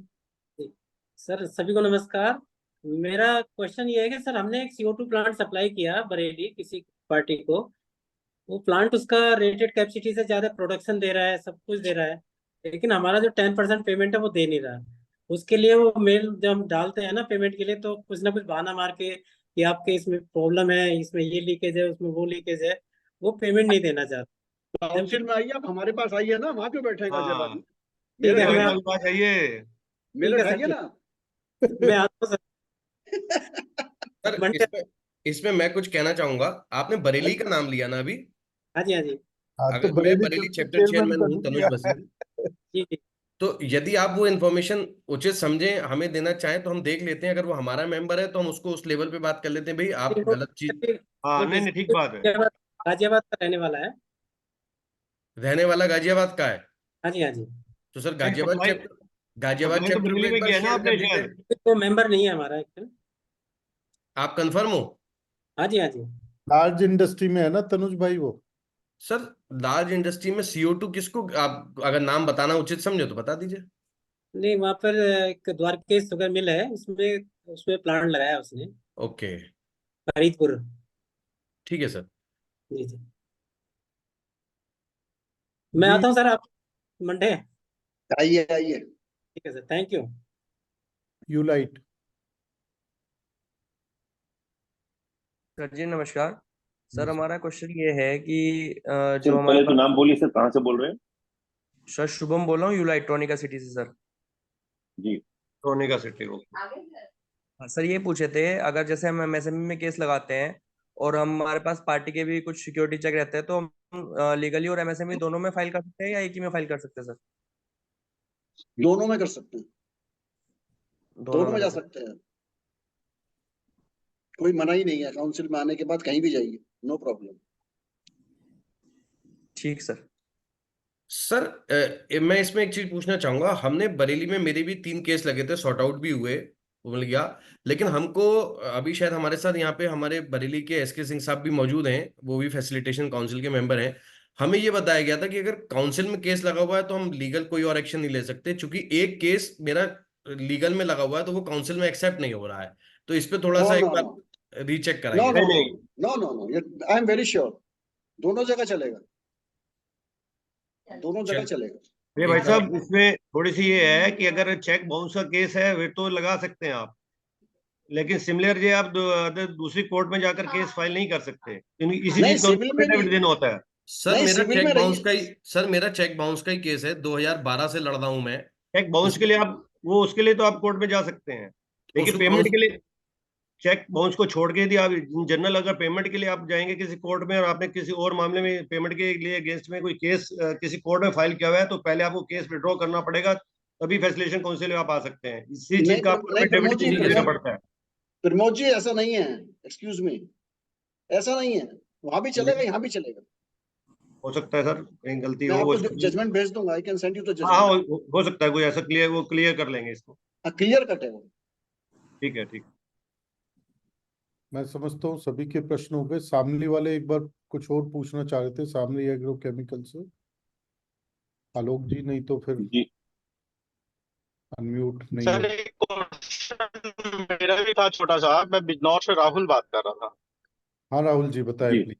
सर सभी को नमस्कार। मेरा क्वेश्चन ये है कि सर, हमने एक CO2 प्लांट सप्लाई किया बरेली किसी पार्टी को। वो प्लांट उसका रेटेड कैपेसिटी से ज्यादा प्रोडक्शन दे रहा है, सब कुछ दे रहा है, लेकिन हमारा जो 10% पेमेंट है वो दे नहीं रहा। उसके लिए वो मेल जब हम डालते हैं ना पेमेंट के लिए, तो कुछ ना कुछ बहाना मार के कि आपके इसमें प्रॉब्लम है, इसमें ये लीकेज है, उसमें वो लीकेज है, वो पेमेंट नहीं देना चाहता। काउंसिल में आइए, आप हमारे पास आइए ना, वहां क्यों बैठेगा गाजियाबाद में? ठीक है, मेरे मैं चाहिए। मेरे ढाइए ना। मैं आता हूं सर, इसमें मैं कुछ कहना चाहूंगा। आपने बरेली का नाम लिया ना अभी। हाँ जी, हाँ जी। अगर मैं बरेली चैप्टर चेयरमैन हूँ, तनुज बसी। तो यदि आप वो इन्फॉर्मेशन उचित समझें, हमें देना चाहें तो हम देख लेते हैं। अगर वो हमारा मेंबर है तो हम उसको उस लेवल पे बात कर लेते हैं, भाई आप गलत चीज। हाँ, नहीं ठीक बात है। गाजियाबाद का रहने वाला है। रहने वाला गाजियाबाद का है। हाँ जी, हाँ जी। तो सर गाजियाबाद चैप्टर को एक बार शेयर कर दीजिए। वो मेंबर नहीं है हमारा एक्चुअली। आप कंफर्म हो? हाँ जी, हाँ जी। लार्ज इंडस्ट्री में है ना तनुज भाई वो? सर लार्ज इंडस्ट्री में CO2 किसको, आप अगर नाम बताना उचित समझो तो बता दीजिए। नहीं, वहाँ पर एक द्वारकेश शुगर मिल है, उसमें प्लांट लगाया उसने। ओके, फरीदपुर। ठीक है सर। जी जी। मैं आता हूँ सर, आप मंडे। आइए आइए। ठीक है सर, थैंक यू। यूलाइट। सर जी नमस्कार। सर हमारा क्वेश्चन ये है कि सर जो हमारे पहले तो पास, नाम बोलिए सर, कहाँ से बोल रहे हैं? सर शुभम बोल रहा हूँ यूलाइट्रॉनिका सिटी से सर। जी, ट्रॉनिका सिटी को। हाँ सर, ये पूछे थे, अगर जैसे हम MSME में केस लगाते हैं और हमारे पास पार्टी के भी कुछ सिक्योरिटी चेक रहते हैं, तो हम लीगली और एमएसएमई दोनों में फाइल कर सकते हैं या एक ही में फाइल कर सकते हैं सर? दोनों में कर सकते हैं, दोनों में जा कर सकते सकते हैं, कोई मना ही नहीं है। काउंसिल में आने के बाद कहीं भी जाइए, नो प्रॉब्लम। ठीक सर। सर मैं इसमें एक चीज पूछना चाहूंगा। हमने बरेली में, मेरे भी 3 केस लगे थे, सॉर्ट आउट भी हुए, मिल गया। लेकिन हमको अभी शायद हमारे साथ यहाँ पे हमारे बरेली के एसके सिंह साहब भी मौजूद हैं, वो भी फैसिलिटेशन काउंसिल के मेंबर हैं। हमें ये बताया गया था कि अगर काउंसिल में केस लगा हुआ है तो हम लीगल कोई और एक्शन नहीं ले सकते, क्योंकि एक केस मेरा लीगल में लगा हुआ है तो वो काउंसिल में एक्सेप्ट नहीं हो रहा है। तो इस पे थोड़ा नो सा एक नो बार नो रीचेक नो कराइए। No no no no, I am very sure, दोनों जगह चलेगा, दोनों जगह चलेगा। ये भाई साहब, इसमें थोड़ी सी ये है कि अगर चेक बाउंस का केस है वे तो लगा सकते हैं आप, लेकिन सिमिलर ये आप दूसरी कोर्ट में जाकर केस फाइल नहीं कर सकते, इसी नहीं, चीज सिविल में का नहीं, दिन होता है। सर नहीं, मेरा सिविल चेक में बाउंस रही, का ही सर मेरा चेक बाउंस का ही केस है, 2012 से लड़ रहा हूं मैं। चेक बाउंस के लिए आप वो उसके लिए तो आप कोर्ट में जा सकते हैं, लेकिन उसको पेमेंट के लिए चेक बाउंस को छोड़ के यदि आप जनरल अगर पेमेंट के लिए आप जाएंगे किसी कोर्ट में और आपने किसी और मामले में पेमेंट के लिए अगेंस्ट में कोई केस किसी कोर्ट में फाइल किया हुआ है, तो पहले आपको केस विड्रॉ करना पड़ेगा, तभी फैसिलिटेशन काउंसिल में आप आ सकते हैं। इसी चीज का आपको नहीं प्रमोद जी, देना पड़ता है। प्रमोद जी ऐसा नहीं है, एक्सक्यूज मी, ऐसा नहीं है, वहां भी चलेगा, यहाँ भी चलेगा। हो सकता है सर कहीं गलती मैं हो आपको जजमेंट भेज दूंगा, I can send you the हाँ जजमेंट। हो सकता है कोई ऐसा क्लियर, वो क्लियर कर लेंगे इसको। क्लियर कट है वो। ठीक है, ठीक। मैं समझता हूँ सभी के प्रश्न हो गए। सामने वाले एक बार कुछ और पूछना चाह रहे थे, सामने एग्रो केमिकल से आलोक जी, नहीं तो फिर जी अनम्यूट नहीं सर हो। एक क्वेश्चन मेरा भी था छोटा सा। मैं बिजनौर से राहुल बात कर रहा था। हाँ राहुल जी बताए प्लीज।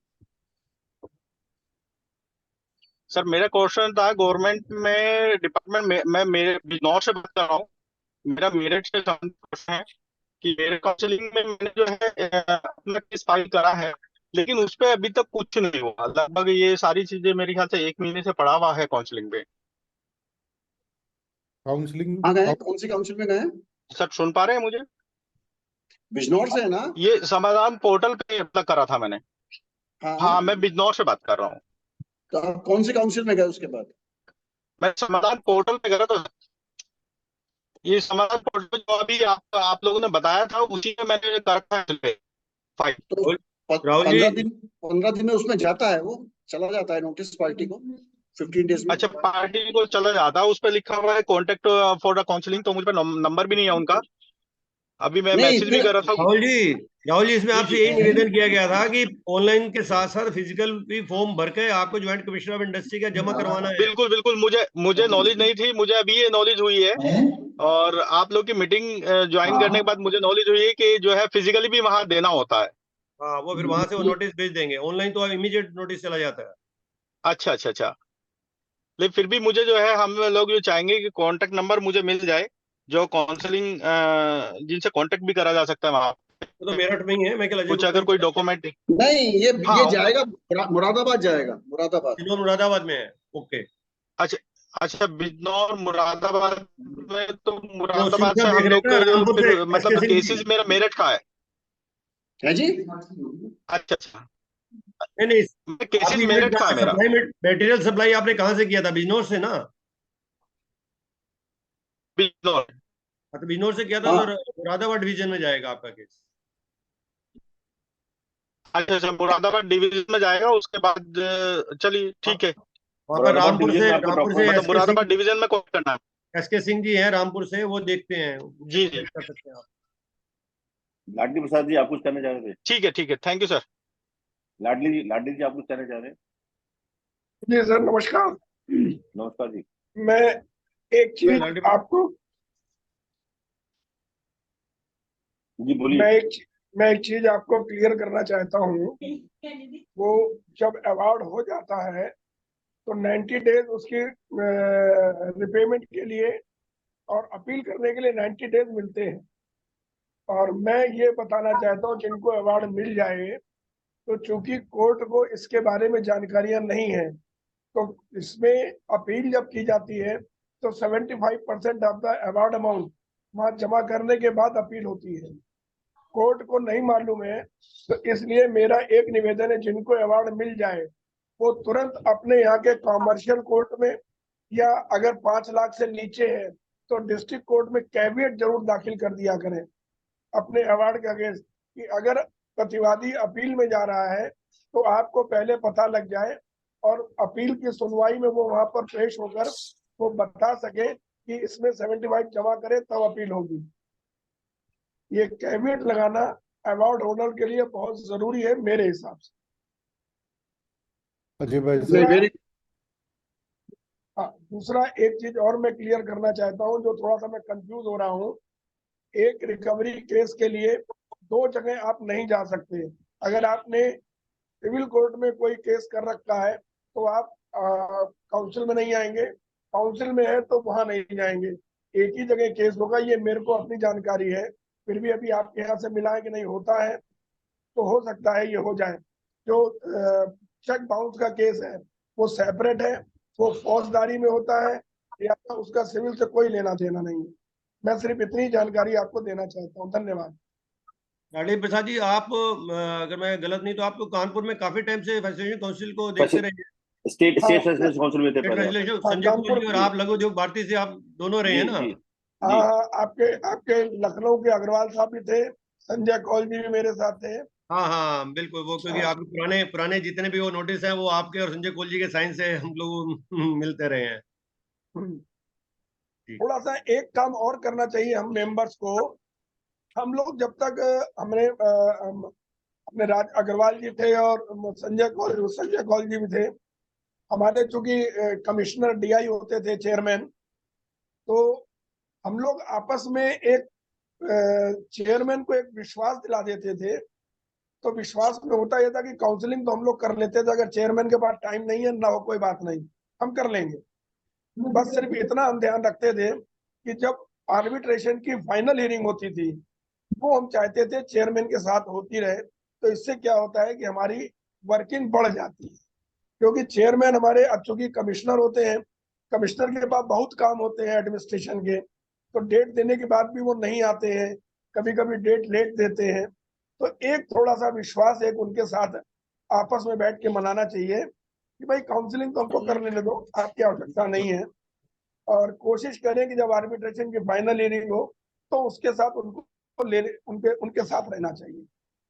सर मेरा क्वेश्चन था, गवर्नमेंट में डिपार्टमेंट में, मैं मेरे बिजनौर से बात कर रहा हूँ। मेरा मेरठ से क्वेश्चन है कि मेरे काउंसलिंग में मैंने जो है अपना केस फाइल करा है, लेकिन उस पर अभी तक कुछ नहीं हुआ। लगभग ये सारी चीजें मेरे ख्याल से 1 महीने से पड़ा हुआ है काउंसलिंग में। काउंसलिंग हाँ गए, कौन सी काउंसिल में गए? सर सुन पा रहे हैं मुझे? बिजनौर से है ना? ये समाधान पोर्टल पे अप्लाई करा था मैंने। हाँ हाँ मैं बिजनौर से बात कर रहा हूँ। तो आप कौन सी काउंसिल में गए उसके बाद? मैं समाधान पोर्टल पे करा था। ये समाधान पोर्टल जो अभी आप लोगों ने बताया था, उसी में मैंने कर रखा है फाइल। तो 15 दिन में उसमें जाता है, वो चला जाता है नोटिस पार्टी को 15 डेज में। अच्छा, पार्टी को चला जाता है, उस पर लिखा हुआ है कॉन्टेक्ट फॉर द काउंसलिंग, तो मुझ पर नंबर भी नहीं है उनका। अभी मैं मैसेज भी कर रहा था। राहुल जी इसमें आपसे यही निवेदन किया गया था कि ऑनलाइन के साथ साथ फिजिकल भी फॉर्म भर के आपको ज्वाइंट कमिश्नर ऑफ इंडस्ट्री का जमा करवाना है। बिल्कुल बिल्कुल, मुझे नॉलेज नहीं थी, मुझे अभी ये नॉलेज हुई है। और आप लोग की मीटिंग ज्वाइन करने के बाद मुझे नॉलेज हुई है कि जो है फिजिकली भी वहां देना होता है। हाँ, वो फिर वहां से वो नोटिस भेज देंगे, ऑनलाइन तो इमीडिएट नोटिस चला जाता है। अच्छा अच्छा अच्छा। लेकिन फिर भी मुझे जो है, हम लोग जो चाहेंगे कि कांटेक्ट नंबर मुझे मिल जाए, जो काउंसलिंग जिनसे कांटेक्ट भी करा जा सकता है वहां। वो तो मेरठ में ही है, मैं क्या कुछ अगर कोई डॉक्यूमेंट नहीं, ये हाँ, जाएगा मुरादाबाद जाएगा, मुरादाबाद में है। ओके। अच्छा अच्छा, बिजनौर मुरादाबाद में, तो वो मुरादाबाद से शिवसा हम देख लोग रहे हैं रामपुर से फिर मतलब SK सिंह जी। केसेस मेरा मेरठ का है जी। अच्छा अच्छा, नहीं केसेस मेरठ का है मेरा। सप्लाई मटेरियल सप्लाई आपने कहाँ से किया था? बिजनौर से ना? बिजनौर। तो बिजनौर से किया था तो मुरादाबाद डिवीजन में जाएगा आपका केस। अच्छा अच्छा, मुरादाबाद डिवीजन में जाएगा, उसके बाद चलिए ठीक है। वहाँ पर रामपुर से मतलब मुरादाबाद डिवीजन में कॉल करना है। SK सिंह जी हैं रामपुर से, वो देखते हैं। जी जी, कर सकते हैं आप। लाडली प्रसाद जी आप कुछ कहना चाह रहे थे? ठीक है, थैंक यू सर। लाडली जी आप कुछ कहना चाह रहे हैं? जी सर नमस्कार। नमस्कार जी। मैं एक चीज आपको जी बोलिए। मैं एक चीज आपको क्लियर करना चाहता हूँ। वो जब अवार्ड हो जाता है तो 90 डेज उसकी रिपेमेंट के लिए और अपील करने के लिए 90 डेज मिलते हैं। और मैं ये बताना चाहता हूँ जिनको अवार्ड मिल जाए, तो चूंकि कोर्ट को इसके बारे में जानकारियां नहीं है, तो इसमें अपील जब की जाती है तो 75% ऑफ द अवार्ड अमाउंट वहां जमा करने के बाद अपील होती है। कोर्ट को नहीं मालूम है, तो इसलिए मेरा एक निवेदन है, जिनको अवार्ड मिल जाए वो तुरंत अपने यहाँ के कॉमर्शियल कोर्ट में, या अगर 5 लाख से नीचे है तो डिस्ट्रिक्ट कोर्ट में कैविएट जरूर दाखिल कर दिया करें अपने अवार्ड के अगेंस्ट, कि अगर प्रतिवादी अपील में जा रहा है तो आपको पहले पता लग जाए और अपील की सुनवाई में वो वहां पर पेश होकर वो बता सके कि इसमें 75 जमा करे तब अपील होगी। ये कैविएट लगाना अवार्ड होल्डर के लिए बहुत जरूरी है मेरे हिसाब से। अजय भाई दूसरा, हाँ, दूसरा एक चीज और मैं क्लियर करना चाहता हूँ, जो थोड़ा सा मैं कंफ्यूज हो रहा हूँ। एक रिकवरी केस के लिए 2 जगह आप नहीं जा सकते। अगर आपने सिविल कोर्ट में कोई केस कर रखा है तो आप काउंसिल में नहीं आएंगे, काउंसिल में है तो वहां नहीं जाएंगे, एक ही जगह केस होगा। ये मेरे को अपनी जानकारी है, फिर भी अभी आपके यहाँ से मिला है कि नहीं होता है, तो हो सकता है ये हो जाए। जो चेक बाउंस का केस है वो सेपरेट है, वो फौजदारी में होता है, या उसका सिविल से कोई लेना देना नहीं है। मैं सिर्फ इतनी जानकारी आपको देना चाहता हूँ। धन्यवाद। लाडली प्रसाद जी, आप अगर मैं गलत नहीं तो आप तो कानपुर में काफी टाइम से फैसिलिटेशन काउंसिल को देखते रहे हैं। स्टेट फैसिलिटेशन काउंसिल में थे स्टेट पहले आप। फैसिलिटेशन हाँ, संजय कानपुर कौल जी और आप लघु उद्योग भारती से आप दोनों रहे हैं ना? हाँ हाँ, आपके लखनऊ के अग्रवाल साहब भी थे, संजय कौल जी भी मेरे साथ थे। हाँ हाँ बिल्कुल, वो क्योंकि आपके पुराने पुराने जितने भी वो नोटिस हैं वो आपके और संजय कौल जी के साइन से हम लोग मिलते रहे हैं। थोड़ा सा एक काम और करना चाहिए हम मेंबर्स को। हम लोग जब तक हमने अपने राज अग्रवाल जी थे और संजय कौल जी भी थे, हमारे चूंकि कमिश्नर डीआई होते थे, चेयरमैन, तो हम लोग आपस में एक चेयरमैन को एक विश्वास दिला देते थे। तो विश्वास में होता यह था कि काउंसलिंग तो हम लोग कर लेते थे, अगर चेयरमैन के पास टाइम नहीं है ना हो कोई बात नहीं, हम कर लेंगे। बस सिर्फ इतना हम ध्यान रखते थे कि जब आर्बिट्रेशन की फाइनल हियरिंग होती थी वो हम चाहते थे चेयरमैन के साथ होती रहे। तो इससे क्या होता है कि हमारी वर्किंग बढ़ जाती है, क्योंकि चेयरमैन हमारे चूंकि कमिश्नर होते हैं, कमिश्नर के पास बहुत काम होते हैं एडमिनिस्ट्रेशन के, तो डेट देने के बाद भी वो नहीं आते हैं, कभी कभी डेट लेट देते हैं। तो एक थोड़ा सा विश्वास एक उनके साथ आपस में बैठ के मनाना चाहिए कि भाई काउंसलिंग तो हमको कर लेने दो, आपकी आवश्यकता नहीं है, और कोशिश करें कि जब आर्बिट्रेशन की फाइनल हियरिंग हो तो उसके साथ उनको लेने उनके साथ रहना चाहिए।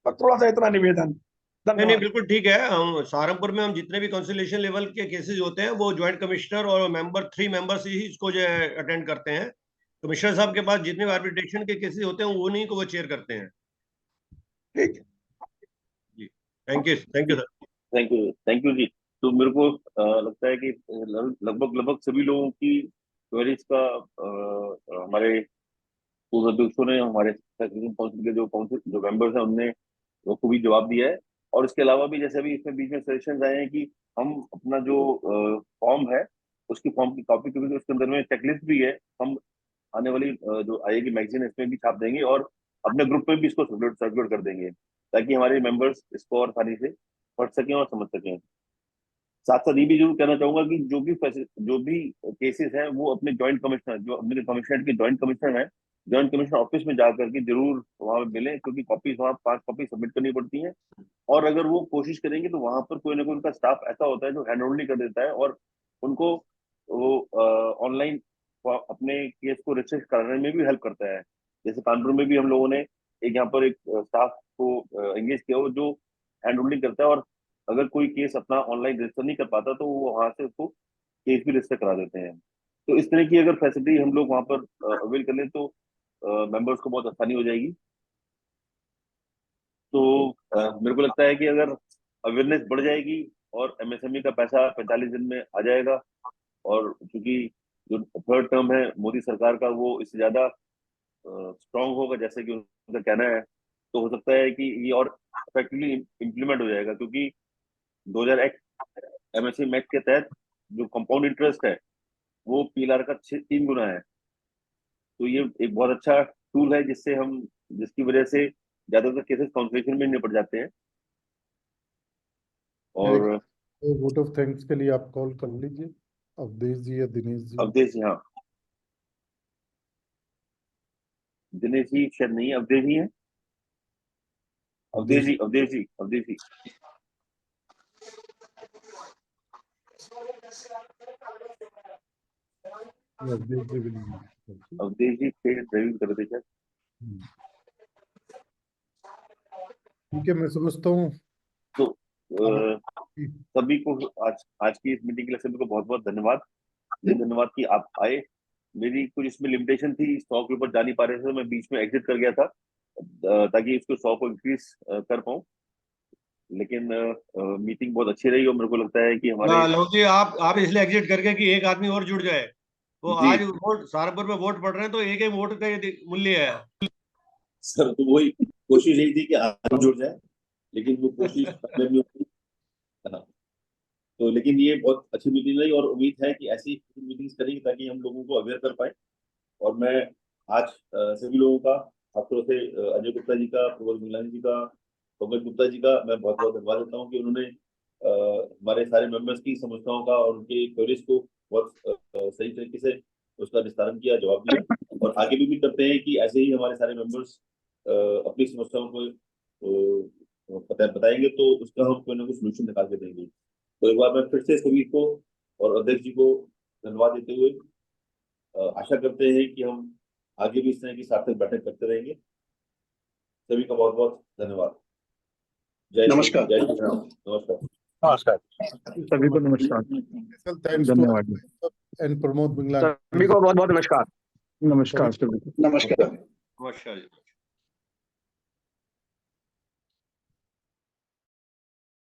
पर थोड़ा सा इतना निवेदन। नहीं बिल्कुल ठीक है। हम सहारनपुर में हम जितने भी कंसिलेशन लेवल के केसेस होते हैं वो ज्वाइंट कमिश्नर और मेंबर 3 मेंबर्स ही इसको जो है अटेंड करते हैं। कमिश्नर साहब के पास जितने भी आर्बिट्रेशन के केसेस होते हैं वो नहीं को वो चेयर करते हैं। ठीक जी, thank you sir. Thank you जी। तो मेरे को लगता है कि लगभग सभी लोगों की क्वेरीज का हमारे पूर्व अध्यक्षों ने, हमारे काउंसिल के जो मेंबर्स हैं उनने वो खूबी जवाब दिया है। और इसके अलावा भी जैसे अभी इसमें बीच में सजेशन आए हैं कि हम अपना जो फॉर्म है उसकी फॉर्म की कॉपी, क्योंकि उसके अंदर में चेकलिस्ट भी है, हम आने वाली जो आएगी मैगजीन इसमें भी छाप देंगे और अपने ग्रुप में भी इसको सर्कुलेट कर देंगे, ताकि हमारे मेंबर्स इसको और आसानी से पढ़ सकें और समझ सकें। साथ साथ ये भी जरूर कहना चाहूंगा कि जो भी केसेस हैं वो अपने ज्वाइंट कमिश्नर, जो अपने कमिश्नरेट के ज्वाइंट कमिश्नर हैं, ज्वाइंट कमिश्नर ऑफिस में जाकर के जरूर वहां पे मिलें, क्योंकि कॉपीज वहां 5 कॉपी सबमिट करनी पड़ती हैं। और अगर वो कोशिश करेंगे तो वहां पर कोई ना कोई उनका स्टाफ ऐसा होता है जो हैंड होल्ड नहीं कर देता है और उनको वो ऑनलाइन अपने केस को रजिस्टर कराने में भी हेल्प करता है। जैसे कानपुर में भी हम लोगों ने यहाँ पर एक स्टाफ को एंगेज किया हो जो हैंड होल्डिंग करता है, और अगर कोई केस अपना ऑनलाइन रजिस्टर नहीं कर पाता तो वो वहां से उसको केस भी रजिस्टर करा देते हैं। तो इस तरह की अगर फैसिलिटी हम लोग वहां पर अवेल कर लें तो मेंबर्स को बहुत आसानी हो जाएगी। तो मेरे को लगता है कि अगर अवेयरनेस बढ़ जाएगी और एमएसएमई का पैसा 45 दिन में आ जाएगा, और क्योंकि जो थर्ड टर्म है मोदी सरकार का वो इससे ज्यादा स्ट्रांग होगा जैसे कि उनका कहना है, तो हो सकता है कि ये और इफेक्टिवली इम्प्लीमेंट हो जाएगा। क्योंकि 2000 एक्ट एमएसएमई एक्ट के तहत जो कंपाउंड इंटरेस्ट है वो पीएलआर का 3 गुना है। तो ये एक बहुत अच्छा टूल है जिसकी वजह से ज्यादातर केसेस काउंसिलेशन में निपट जाते हैं। और वोट ऑफ थैंक्स के लिए आप कॉल कर लीजिए अवधेश जी या दिनेश जी। अवधेश जी, हाँ दिनेश जी शायद नहीं, अवधेश जी है। अवधेश जी, अवधेश जी, अवधेश जी। अवधेश जी फिर ड्राइविंग कर रहे थे। ठीक है, मैं समझता हूँ। तो सभी को आज की इस मीटिंग के लिए सभी को बहुत बहुत धन्यवाद। धन्यवाद कि आप आए। मेरी कुछ इसमें लिमिटेशन थी, 100 के ऊपर जा नहीं पा रहे थे, तो मैं बीच में एग्जिट कर गया था ताकि इसको 100 को इंक्रीज कर पाऊँ। लेकिन मीटिंग बहुत अच्छी रही और मेरे को लगता है कि हमारे लोग जी आप इसलिए एग्जिट करके कि एक आदमी और जुड़ जाए। तो आज वोट सहारनपुर में वोट पड़ रहे हैं, तो एक वोट का ये मूल्य है सर। तो वही कोशिश यही थी कि आगे जुड़ जाए, लेकिन वो कोशिश नहीं होती। तो लेकिन ये बहुत अच्छी मीटिंग रही और उम्मीद है कि ऐसी मीटिंग्स करेंगे ताकि हम लोगों को अवेयर कर पाए। और मैं आज सभी लोगों का, खासतौर से अजय गुप्ता जी का, प्रबल मिगलानी जी का, पंकज गुप्ता जी का मैं बहुत बहुत धन्यवाद देता हूँ कि उन्होंने हमारे सारे मेंबर्स की समस्याओं का और उनके क्वेरीज को बहुत सही तरीके से उसका निस्तारण किया, जवाब दिया। और आगे भी करते हैं कि ऐसे ही हमारे सारे मेंबर्स अपनी समस्याओं को बताएंगे तो उसका हम कोई ना कोई सोल्यूशन निकाल के देंगे। तो एक बार मैं फिर से सभी को और अध्यक्ष जी को धन्यवाद देते हुए आशा करते हैं कि हम आगे भी इस तरह की सार्थक बैठक करते रहेंगे। सभी का बहुत बहुत धन्यवाद। जय नमस्कार। जय श्री राम। नमस्कार। नमस्कार सभी को, नमस्कार, धन्यवाद एंड प्रमोद मिगलानी सभी को बहुत बहुत नमस्कार। नमस्कार सभी को। नमस्कार। नमस्कार।